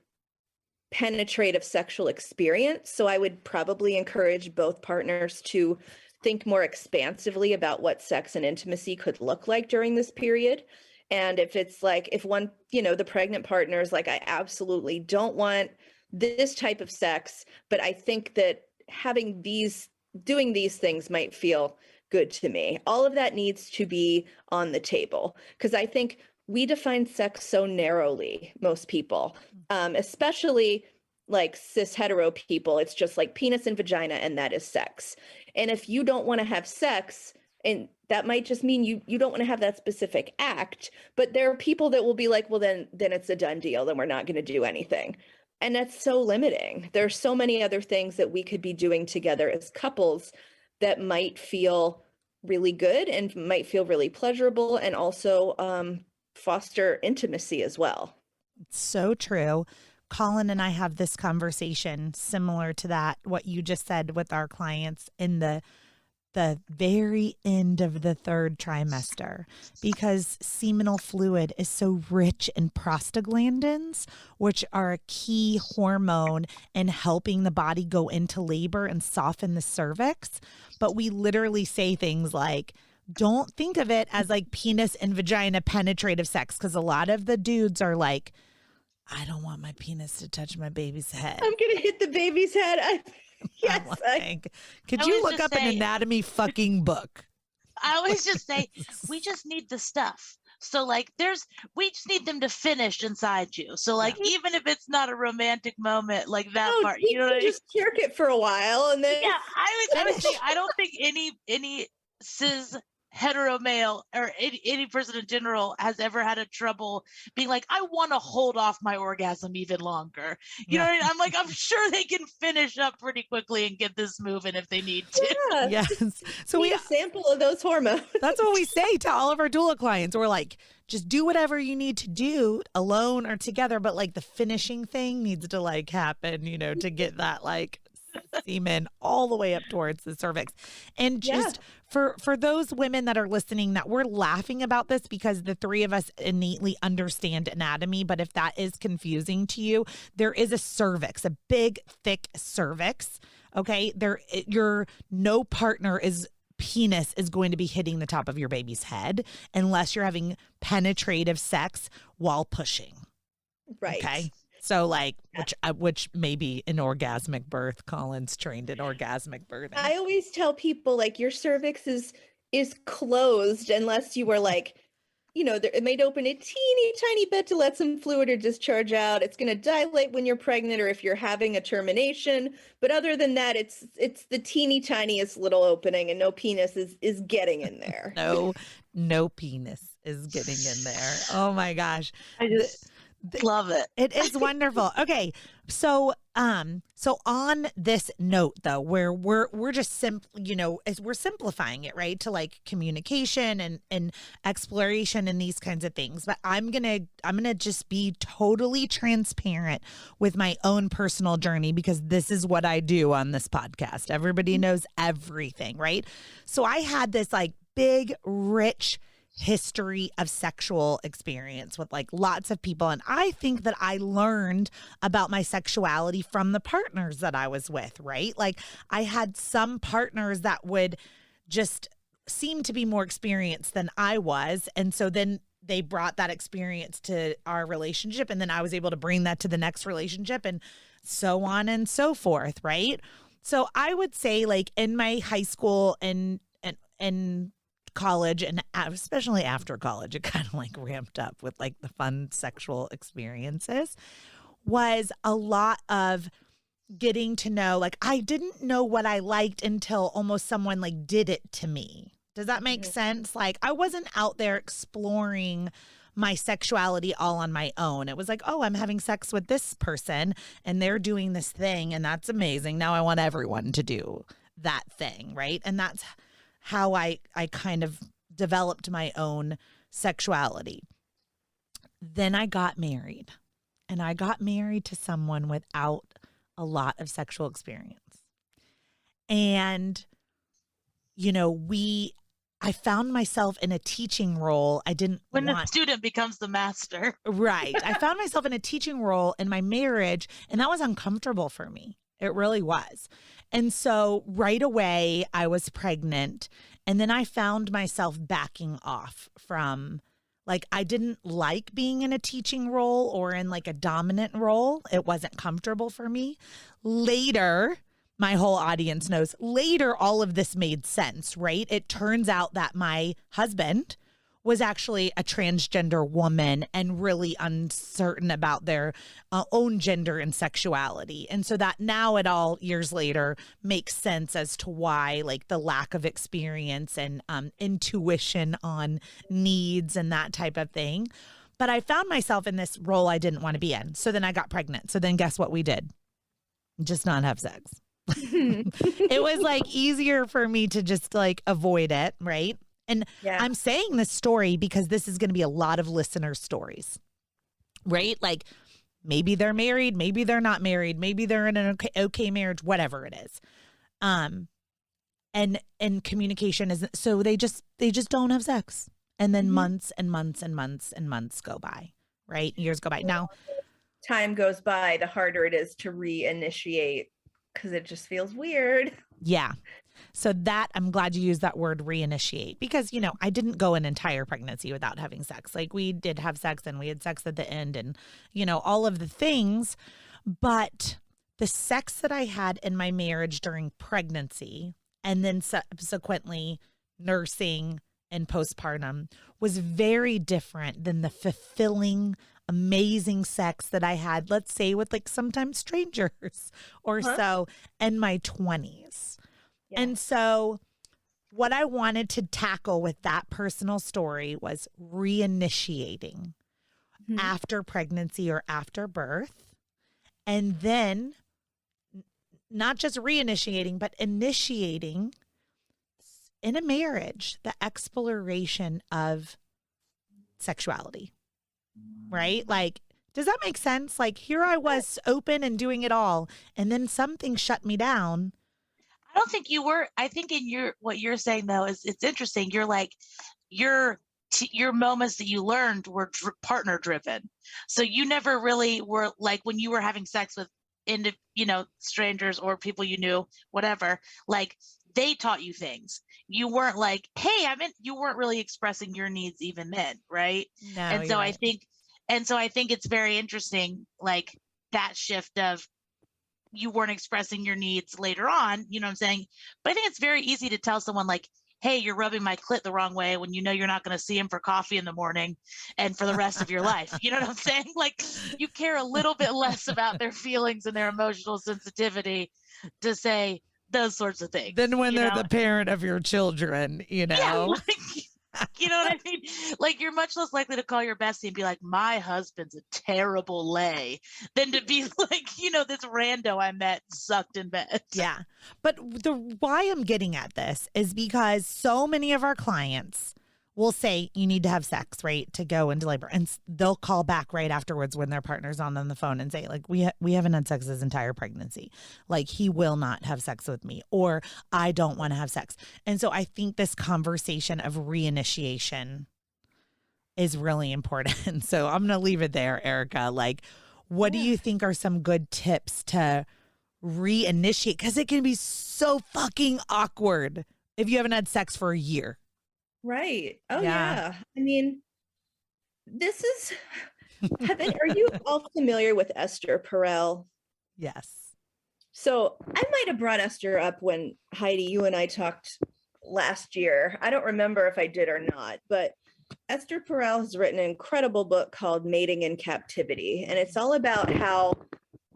penetrative sexual experience. So I would probably encourage both partners to think more expansively about what sex and intimacy could look like during this period. And if it's like, if one, the pregnant partner is like, I absolutely don't want this type of sex, but I think that doing these things might feel good to me. All of that needs to be on the table, because I think we define sex so narrowly, most people, especially like cis hetero people, it's just like penis and vagina, and that is sex. And if you don't want to have sex, and that might just mean you don't want to have that specific act, but there are people that will be like, well, then it's a done deal, then we're not going to do anything. And that's so limiting. There's so many other things that we could be doing together as couples that might feel really good and might feel really pleasurable, and also foster intimacy as well. It's so true. Collin and I have this conversation similar to that, what you just said, with our clients in the very end of the third trimester, because seminal fluid is so rich in prostaglandins, which are a key hormone in helping the body go into labor and soften the cervix. But we literally say things like, don't think of it as like penis and vagina penetrative sex, because a lot of the dudes are like, I don't want my penis to touch my baby's head. I'm going to hit the baby's head. Yes. Could you look up an anatomy fucking book? I always just say, we just need the stuff. So like we just need them to finish inside you. So like, even if it's not a romantic moment, like that part, you know what I mean? Just jerk it for a while and then. Yeah, I would say, I don't think any cis hetero male or any person in general has ever had a trouble being like, I want to hold off my orgasm even longer. You know what I mean? I'm like, I'm sure they can finish up pretty quickly and get this moving if they need to. Yeah. Yes. So we a sample of those hormones. That's what we say to all of our doula clients. We're like, just do whatever you need to do alone or together, but like the finishing thing needs to like happen, you know, to get that like semen all the way up towards the cervix. And just for those women that are listening, that we're laughing about this because the three of us innately understand anatomy, but if that is confusing to you, there is a cervix, a big thick cervix. Okay, no partner is penis is going to be hitting the top of your baby's head unless you're having penetrative sex while pushing. Right. Okay. So like, which may be an orgasmic birth. Collin's trained in orgasmic birthing. I always tell people like your cervix is closed unless you were like, you know, it might open a teeny tiny bit to let some fluid or discharge out. It's going to dilate when you're pregnant or if you're having a termination. But other than that, it's the teeny tiniest little opening, and no penis is getting in there. No penis is getting in there. Oh my gosh. I just love it. It is wonderful. Okay. So on this note though, where we're just we're simplifying it, right? To like communication and exploration and these kinds of things. But I'm going to just be totally transparent with my own personal journey, because this is what I do on this podcast. Everybody knows everything, right? So I had this like big, rich history of sexual experience with like lots of people. And I think that I learned about my sexuality from the partners that I was with, right? Like I had some partners that would just seem to be more experienced than I was. And so then they brought that experience to our relationship. And then I was able to bring that to the next relationship and so on and so forth, right? So I would say like in my high school and college, and especially after college, it kind of like ramped up with like the fun sexual experiences, was a lot of getting to know, like I didn't know what I liked until almost someone like did it to me. Does that make sense? Like I wasn't out there exploring my sexuality all on my own. It was like, oh, I'm having sex with this person and they're doing this thing and that's amazing. Now I want everyone to do that thing, right? And that's how I kind of developed my own sexuality. Then I got married, and I got married to someone without a lot of sexual experience. And, you know, I found myself in a teaching role. When the student becomes the master. Right. I found myself in a teaching role in my marriage, and that was uncomfortable for me. It really was. And so right away I was pregnant, and then I found myself backing off from, like, I didn't like being in a teaching role or in like a dominant role. It wasn't comfortable for me. Later, my whole audience knows, later all of this made sense, right? It turns out that my husband was actually a transgender woman and really uncertain about their own gender and sexuality. And so that now it all years later makes sense as to why, like, the lack of experience and intuition on needs and that type of thing. But I found myself in this role I didn't want to be in. So then I got pregnant. So then guess what we did? Just not have sex. It was like easier for me to just like avoid it, right? And I'm saying this story because this is going to be a lot of listener stories, right? Like maybe they're married, maybe they're not married, maybe they're in an okay marriage, whatever it is. And communication isn't, so they just don't have sex. And then months and months and months and months go by, right? Years go by. Now, time goes by, the harder it is to reinitiate because it just feels weird. Yeah. So that, I'm glad you used that word reinitiate because, you know, I didn't go an entire pregnancy without having sex. Like we did have sex and we had sex at the end and, you know, all of the things. But the sex that I had in my marriage during pregnancy and then subsequently nursing and postpartum was very different than the fulfilling, amazing sex that I had, let's say, with like sometimes strangers or so in my 20s. Yeah. And so what I wanted to tackle with that personal story was reinitiating after pregnancy or after birth. And then not just reinitiating, but initiating in a marriage, the exploration of sexuality, right? Like, does that make sense? Like here I was open and doing it all. And then something shut me down. I don't think you were. I think in what you're saying though is it's interesting. You're like your moments that you learned were partner driven. So you never really were like when you were having sex with strangers or people you knew, whatever, like they taught you things. You weren't like, hey, you weren't really expressing your needs even then. Right. No, and so right. I think it's very interesting, like that shift of you weren't expressing your needs later on, you know what I'm saying? But I think it's very easy to tell someone like, hey, you're rubbing my clit the wrong way when you know you're not going to see him for coffee in the morning and for the rest of your life. You know what I'm saying? Like you care a little bit less about their feelings and their emotional sensitivity to say those sorts of things. Than when they're the parent of your children, you know? Yeah, like, you know what I mean? Like you're much less likely to call your bestie and be like, my husband's a terrible lay than to be like, you know, this rando I met sucked in bed. Yeah. But why I'm getting at this is because so many of our clients will say you need to have sex, right, to go into labor. And they'll call back right afterwards when their partner's on the phone and say, like, we haven't had sex this entire pregnancy. Like, he will not have sex with me, or I don't want to have sex. And so I think this conversation of reinitiation is really important. So I'm going to leave it there, Erica. Like, what do you think are some good tips to reinitiate? Because it can be so fucking awkward if you haven't had sex for a year. Right. Oh, yeah. I mean, this is, are you all familiar with Esther Perel? Yes. So I might have brought Esther up when Heidi, you and I talked last year. I don't remember if I did or not, but Esther Perel has written an incredible book called Mating in Captivity. And it's all about how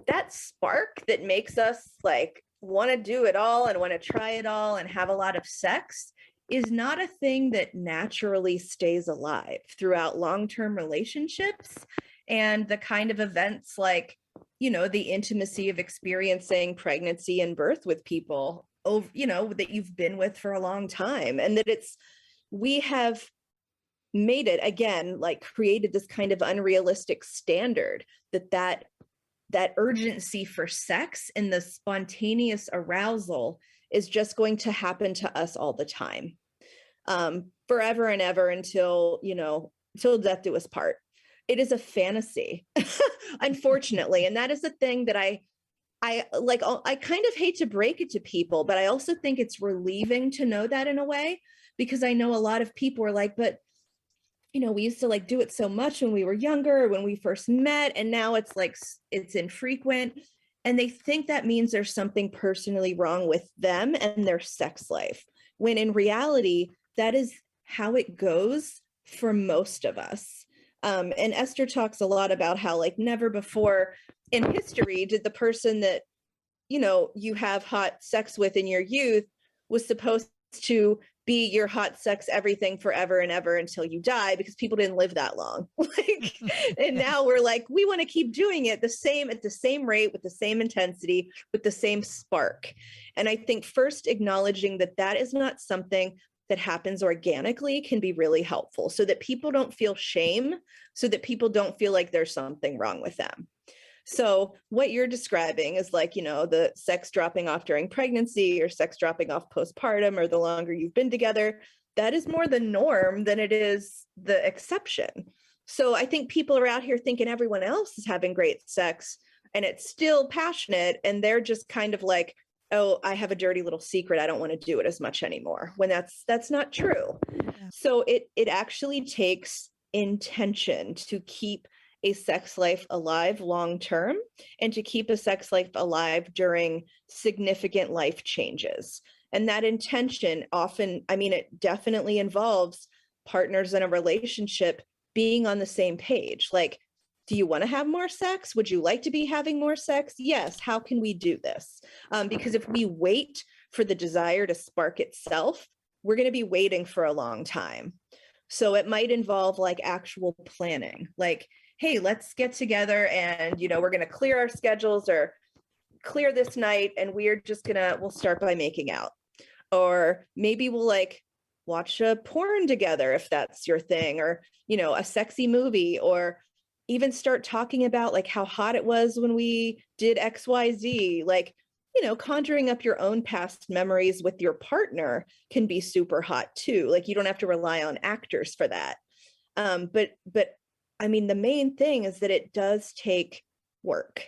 that spark that makes us like want to do it all and want to try it all and have a lot of sex is not a thing that naturally stays alive throughout long-term relationships and the kind of events like, you know, the intimacy of experiencing pregnancy and birth with people, you know, that you've been with for a long time. And that we have made it, again, like created this kind of unrealistic standard that urgency for sex and the spontaneous arousal is just going to happen to us all the time, forever and ever until death do us part. It is a fantasy, unfortunately. And that is the thing that I kind of hate to break it to people, but I also think it's relieving to know that in a way, because I know a lot of people are like, but you know, we used to like do it so much when we were younger, when we first met, and now it's like, it's infrequent. And they think that means there's something personally wrong with them and their sex life, when in reality, that is how it goes for most of us. And Esther talks a lot about how like never before in history did the person that, you know, you have hot sex with in your youth was supposed to be your hot sex everything forever and ever until you die, because people didn't live that long. Like, and now we're like, we want to keep doing it the same at the same rate, with the same intensity, with the same spark. And I think first acknowledging that that is not something that happens organically can be really helpful, so that people don't feel shame, so that people don't feel like there's something wrong with them. So what you're describing is like, you know, the sex dropping off during pregnancy or sex dropping off postpartum or the longer you've been together. That is more the norm than it is the exception. So I think people are out here thinking everyone else is having great sex and it's still passionate, and they're just kind of like, oh, I have a dirty little secret, I don't want to do it as much anymore, when that's not true. Yeah. So it actually takes intention to keep a sex life alive long term, and to keep a sex life alive during significant life changes. And that intention often, I mean, it definitely involves partners in a relationship being on the same page. Like, do you want to have more sex? Would you like to be having more sex? Yes. How can we do this? Because if we wait for the desire to spark itself, we're going to be waiting for a long time. So it might involve like actual planning, like, hey, let's get together and, you know, we're going to clear our schedules or clear this night, and we'll start by making out. Or maybe we'll like watch a porn together if that's your thing, or, you know, a sexy movie, or even start talking about like how hot it was when we did XYZ. Like, you know, conjuring up your own past memories with your partner can be super hot too. Like, you don't have to rely on actors for that. But I mean, the main thing is that it does take work,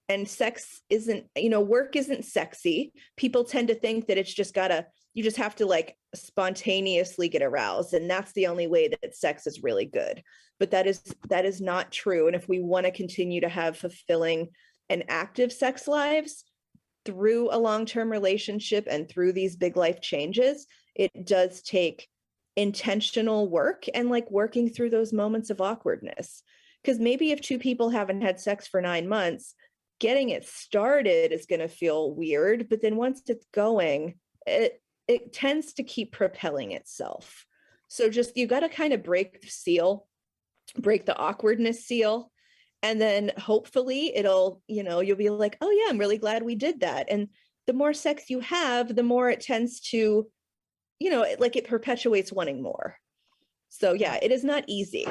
and sex isn't, you know, work isn't sexy. People tend to think that you just have to like spontaneously get aroused, and that's the only way that sex is really good. But that is not true. And if we want to continue to have fulfilling and active sex lives through a long-term relationship and through these big life changes, it does take intentional work and like working through those moments of awkwardness. Because maybe if two people haven't had sex for 9 months, getting it started is going to feel weird, but then once it's going, it tends to keep propelling itself. So just, you got to kind of break the awkwardness seal, and then hopefully it'll, you know, you'll be like, oh yeah, I'm really glad we did that. And the more sex you have, the more it tends to, you know, like it perpetuates wanting more. So yeah, it is not easy.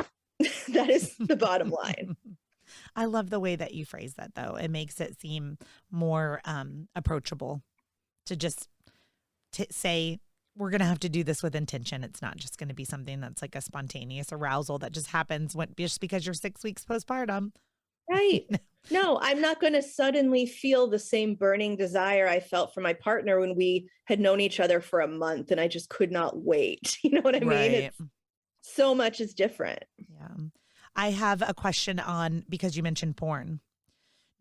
That is the bottom line. I love the way that you phrase that, though. It makes it seem more approachable to just say, we're going to have to do this with intention. It's not just going to be something that's like a spontaneous arousal that just happens just because you're 6 weeks postpartum. Right. No, I'm not going to suddenly feel the same burning desire I felt for my partner when we had known each other for a month and I just could not wait. You know what I mean? So much is different. Yeah. I have a question because you mentioned porn.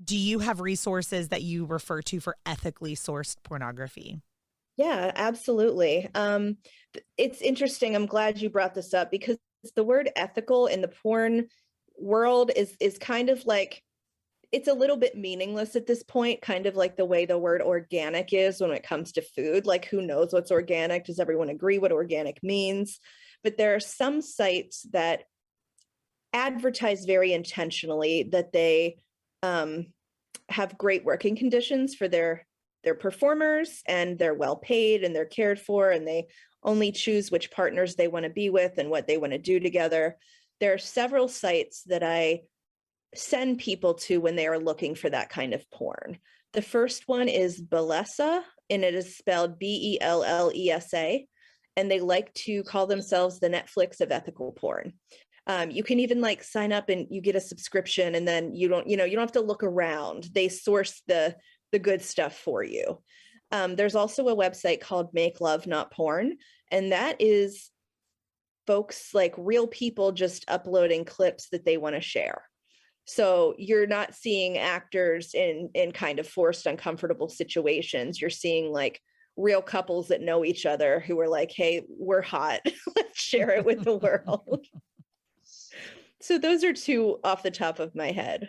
Do you have resources that you refer to for ethically sourced pornography? Yeah, absolutely. It's interesting. I'm glad you brought this up, because the word ethical in the porn world is kind of like, it's a little bit meaningless at this point, kind of like the way the word organic is when it comes to food. Like, who knows what's organic? Does everyone agree what organic means? But there are some sites that advertise very intentionally that they have great working conditions for their performers, and they're well paid and they're cared for, and they only choose which partners they want to be with and what they want to do together. There are several sites that I send people to when they are looking for that kind of porn. The first one is Bellesa, and it is spelled Bellesa, and they like to call themselves the Netflix of ethical porn. You can even like sign up and you get a subscription, and then you don't have to look around. They source the good stuff for you. There's also a website called Make Love Not Porn, and that is folks, like real people, just uploading clips that they want to share. So you're not seeing actors in kind of forced, uncomfortable situations. You're seeing like real couples that know each other who are like, hey, we're hot. Let's share it with the world. So those are two off the top of my head.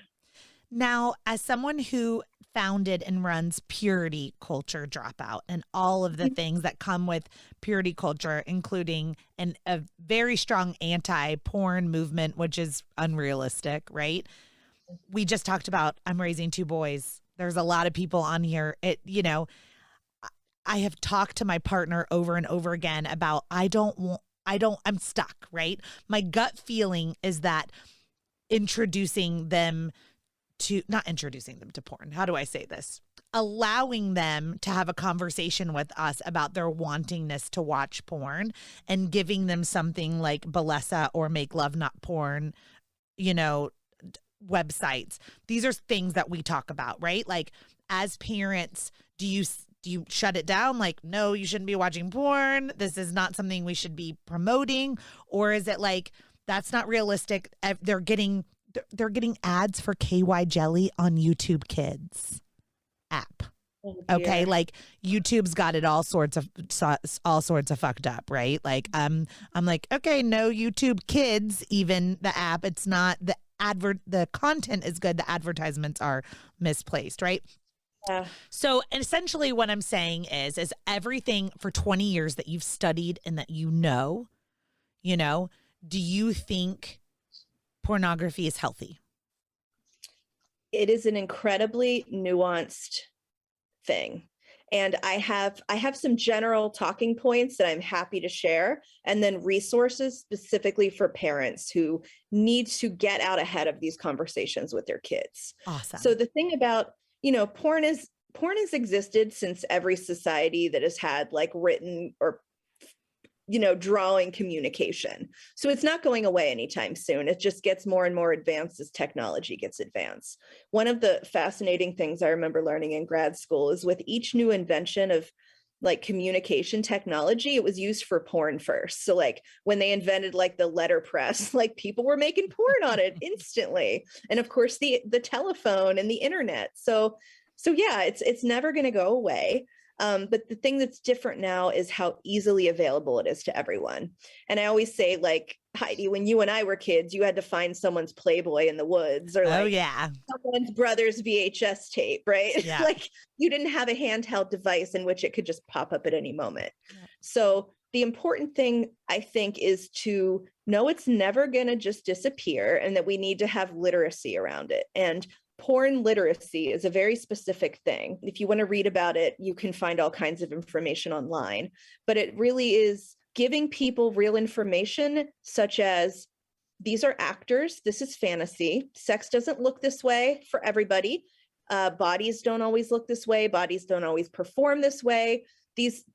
Now, as someone who founded and runs Purity Culture Dropout and all of the things that come with purity culture, including a very strong anti-porn movement, which is unrealistic, right? We just talked about I'm raising two boys. There's a lot of people on here. I have talked to my partner over and over again about I'm stuck, right? My gut feeling is that not introducing them to porn. How do I say this? Allowing them to have a conversation with us about their wantingness to watch porn and giving them something like Bellesa or Make Love Not Porn, websites. These are things that we talk about, right? Like, as parents, do you shut it down? Like, no, you shouldn't be watching porn. This is not something we should be promoting. Or is it like, that's not realistic? They're getting ads for KY jelly on YouTube Kids app. Oh, okay, like YouTube's got it all sorts of fucked up, right? Like I'm like, okay, no, YouTube Kids, even the app, it's not the content is good, the advertisements are misplaced, right? Yeah. So essentially what I'm saying is everything for 20 years that you've studied and that do you think pornography is healthy? It is an incredibly nuanced thing. And I have some general talking points that I'm happy to share, and then resources specifically for parents who need to get out ahead of these conversations with their kids. Awesome. So the thing about, porn has existed since every society that has had like written or drawing communication. So it's not going away anytime soon. It just gets more and more advanced as technology gets advanced. One of the fascinating things I remember learning in grad school is with each new invention of like communication technology, it was used for porn first. So like when they invented like the letterpress, like people were making porn on it instantly. And of course the telephone and the internet. So yeah, it's never going to go away. But the thing that's different now is how easily available it is to everyone. And I always say, like, Heidi, when you and I were kids, you had to find someone's Playboy in the woods or like someone's brother's VHS tape, right? Yeah. Like you didn't have a handheld device in which it could just pop up at any moment. Yeah. So the important thing, I think, is to know it's never going to just disappear and that we need to have literacy around it. And porn literacy is a very specific thing. If you want to read about it, you can find all kinds of information online, but it really is giving people real information, such as these are actors, this is fantasy, sex doesn't look this way for everybody, bodies don't always look this way, bodies don't always perform this way.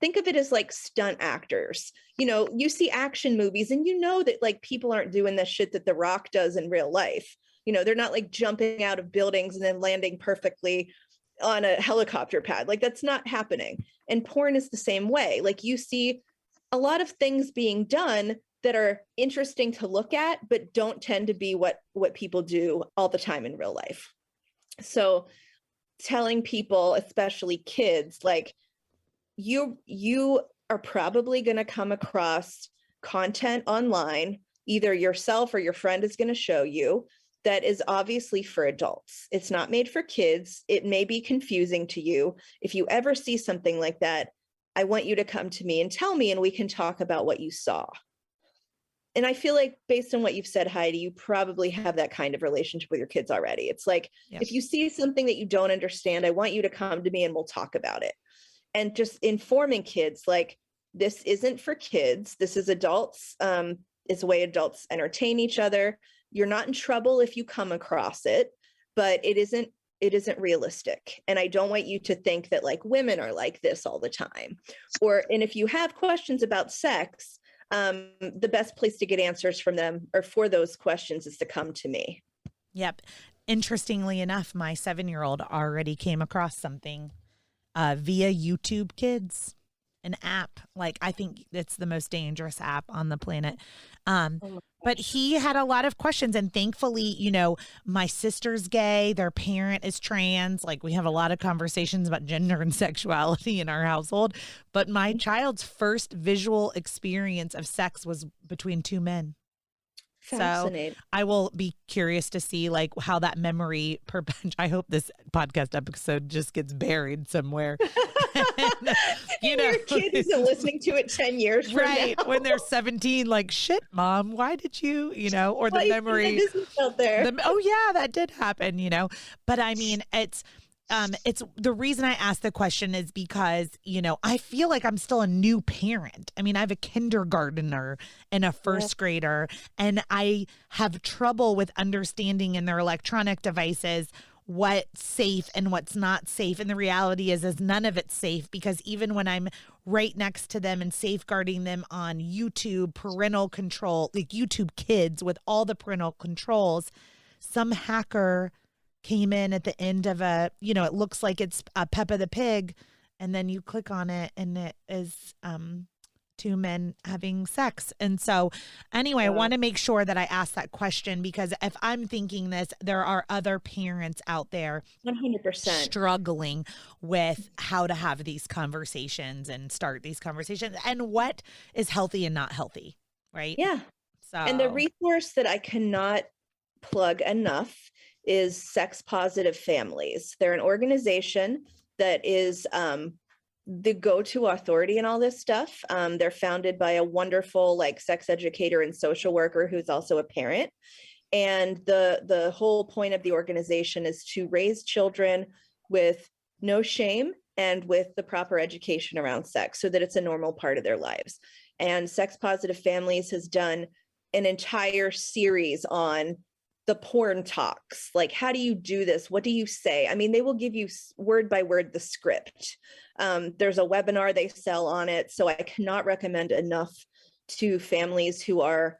Think of it as like stunt actors. You see action movies and that like people aren't doing the shit that The Rock does in real life. They're not like jumping out of buildings and then landing perfectly on a helicopter pad. Like that's not happening. And porn is the same way. Like you see a lot of things being done that are interesting to look at, but don't tend to be what people do all the time in real life. So telling people, especially kids, like you are probably going to come across content online, either yourself or your friend is going to show you, that is obviously for adults. It's not made for kids. It may be confusing to you. If you ever see something like that, I want you to come to me and tell me, and we can talk about what you saw. And I feel like based on what you've said, Heidi, you probably have that kind of relationship with your kids already. It's like, if you see something that you don't understand, I want you to come to me and we'll talk about it. And just informing kids, like, this isn't for kids. This is adults. It's a way adults entertain each other. You're not in trouble if you come across it, but it isn't realistic. And I don't want you to think that like women are like this all the time. And if you have questions about sex, the best place to get answers from them or for those questions is to come to me. Yep. Interestingly enough, my 7-year-old already came across something via YouTube Kids. an app. Like, I think it's the most dangerous app on the planet. But he had a lot of questions, and thankfully, you know, my sister's gay, their parent is trans. Like, we have a lot of conversations about gender and sexuality in our household. But my child's first visual experience of sex was between two men. Fascinating. So I will be curious to see like how that memory I hope this podcast episode just gets buried somewhere. And, you know, your kid isn't listening to it 10 years from now. When they're 17, like, shit, mom, why did you, you know, or the memory. Out there. Oh yeah, that did happen, you know. But I mean, it's the reason I asked the question is because, you know, I feel like I'm still a new parent. I mean, I have a kindergartner and a first grader, and I have trouble with understanding in their electronic devices what's safe and what's not safe. And the reality is none of it's safe, because even when I'm right next to them and safeguarding them on YouTube, parental control, like YouTube Kids with all the parental controls, some hacker came in at the end of it looks like it's Peppa the Pig, and then you click on it and it is two men having sex. And so anyway, I want to make sure that I ask that question, because if I'm thinking this, there are other parents out there 100% struggling with how to have these conversations and start these conversations and what is healthy and not healthy, right? Yeah. So, and the resource that I cannot plug enough is Sex Positive Families. They're an organization that is the go-to authority in all this stuff. They're founded by a wonderful like sex educator and social worker who's also a parent. And the whole point of the organization is to raise children with no shame and with the proper education around sex so that it's a normal part of their lives. And Sex Positive Families has done an entire series on the porn talks. Like, how do you do this? What do you say? I mean, they will give you word by word the script. There's a webinar they sell on it. So I cannot recommend enough to families who are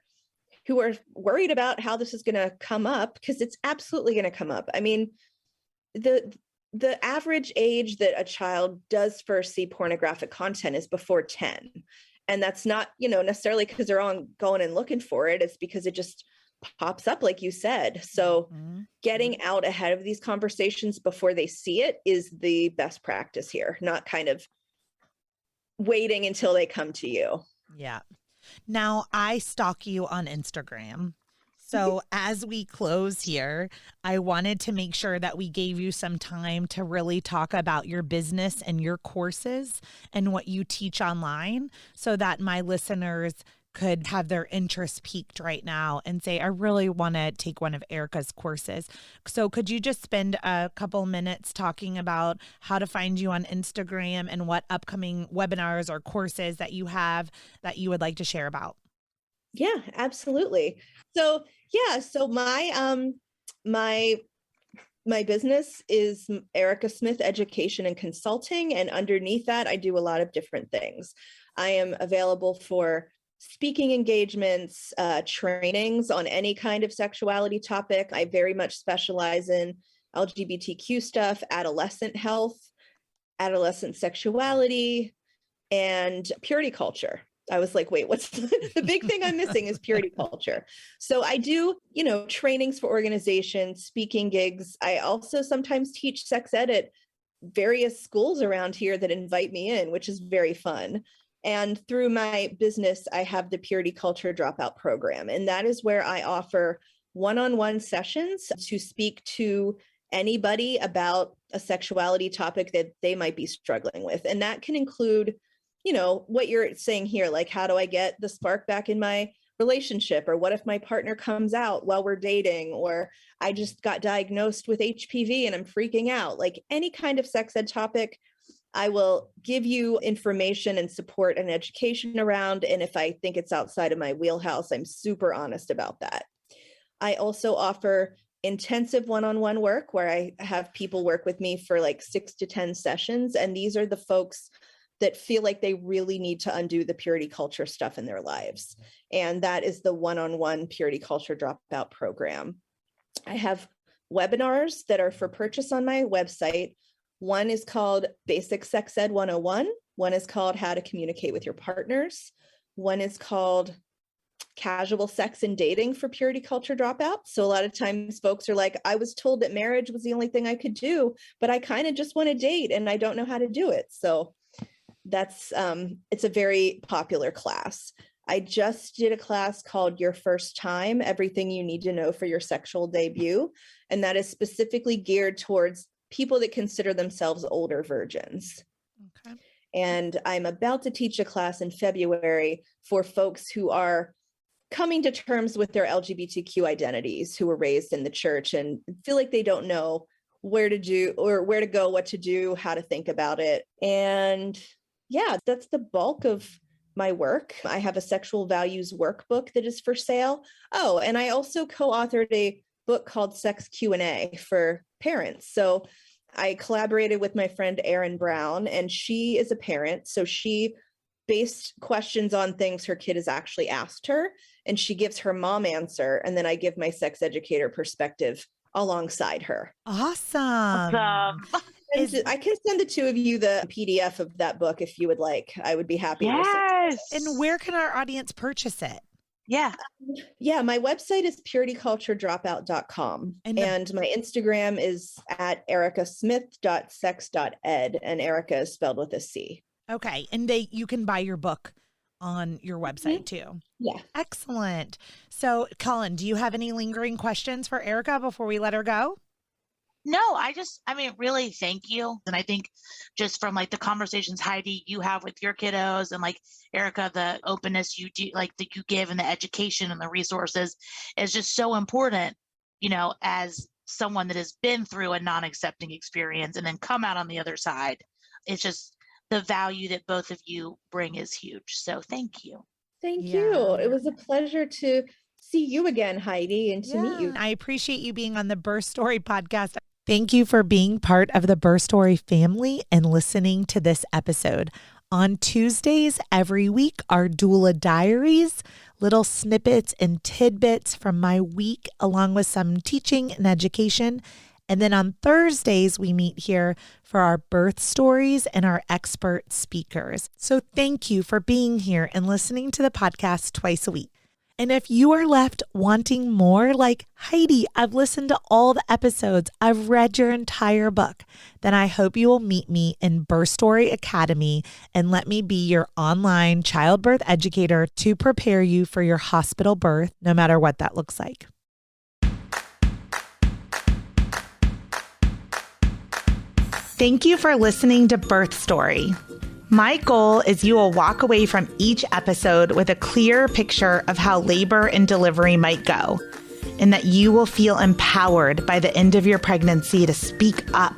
worried about how this is going to come up, because it's absolutely going to come up. I mean, the average age that a child does first see pornographic content is before 10. And that's not, necessarily because they're all going and looking for it. It's because it just pops up, like you said. So getting out ahead of these conversations before they see it is the best practice here, not kind of waiting until they come to you. Yeah. Now, I stalk you on Instagram. So as we close here, I wanted to make sure that we gave you some time to really talk about your business and your courses and what you teach online, so that my listeners could have their interest piqued right now and say, I really want to take one of Erica's courses. So could you just spend a couple minutes talking about how to find you on Instagram and what upcoming webinars or courses that you have that you would like to share about? Yeah, absolutely. So my business is Erica Smith Education and Consulting. And underneath that, I do a lot of different things. I am available for speaking engagements, trainings on any kind of sexuality topic. I very much specialize in LGBTQ stuff, adolescent health, adolescent sexuality, and purity culture. I was like, wait, what's the big thing I'm missing is purity culture. So I do, trainings for organizations, speaking gigs. I also sometimes teach sex ed at various schools around here that invite me in, which is very fun. And through my business, I have the Purity Culture Dropout program. And that is where I offer one-on-one sessions to speak to anybody about a sexuality topic that they might be struggling with. And that can include, what you're saying here, like, how do I get the spark back in my relationship? Or what if my partner comes out while we're dating? Or I just got diagnosed with HPV and I'm freaking out. Like, any kind of sex ed topic, I will give you information and support and education around. And if I think it's outside of my wheelhouse, I'm super honest about that. I also offer intensive one-on-one work where I have people work with me for like 6 to 10 sessions. And these are the folks that feel like they really need to undo the purity culture stuff in their lives. And that is the one-on-one Purity Culture Dropout program. I have webinars that are for purchase on my website. One is called Basic Sex Ed 101, One is called How to Communicate with Your Partners. One is called Casual Sex and Dating for Purity Culture Dropouts. So a lot of times folks are like, I was told that marriage was the only thing I could do, but I kind of just want to date and I don't know how to do it. So that's, it's a very popular class. I just did a class called Your First Time, Everything You Need to Know for Your Sexual Debut. And that is specifically geared towards people that consider themselves older virgins. Okay. And I'm about to teach a class in February for folks who are coming to terms with their LGBTQ identities, who were raised in the church and feel like they don't know where to do or where to go, what to do, how to think about it. And yeah, that's the bulk of my work. I have a sexual values workbook that is for sale. Oh, and I also co-authored a book called Sex Q&A for parents. So I collaborated with my friend Erin Brown, and she is a parent. So she based questions on things her kid has actually asked her, and she gives her mom answer. And then I give my sex educator perspective alongside her. Awesome. And I can send the two of you the PDF of that book if you would like. I would be happy to receive it. And where can our audience purchase it? Yeah. My website is purityculturedropout.com. And my Instagram is at ericasmith.sex.ed. And Erica is spelled with a C. Okay. And you can buy your book on your website too. Yeah. Excellent. So Collin, do you have any lingering questions for Erica before we let her go? No, really thank you. And I think just from like the conversations, Heidi, you have with your kiddos, and like Erica, the openness you do, like that you give, and the education and the resources is just so important, as someone that has been through a non-accepting experience and then come out on the other side. It's just the value that both of you bring is huge. So thank you. Thank you. It was a pleasure to see you again, Heidi, and to meet you. I appreciate you being on the Birth Story podcast. Thank you for being part of the Birth Story family and listening to this episode. On Tuesdays every week are doula diaries, little snippets and tidbits from my week, along with some teaching and education. And then on Thursdays, we meet here for our birth stories and our expert speakers. So thank you for being here and listening to the podcast twice a week. And if you are left wanting more, like Heidi, I've listened to all the episodes, I've read your entire book, then I hope you will meet me in Birth Story Academy and let me be your online childbirth educator to prepare you for your hospital birth, no matter what that looks like. Thank you for listening to Birth Story. My goal is you will walk away from each episode with a clear picture of how labor and delivery might go, and that you will feel empowered by the end of your pregnancy to speak up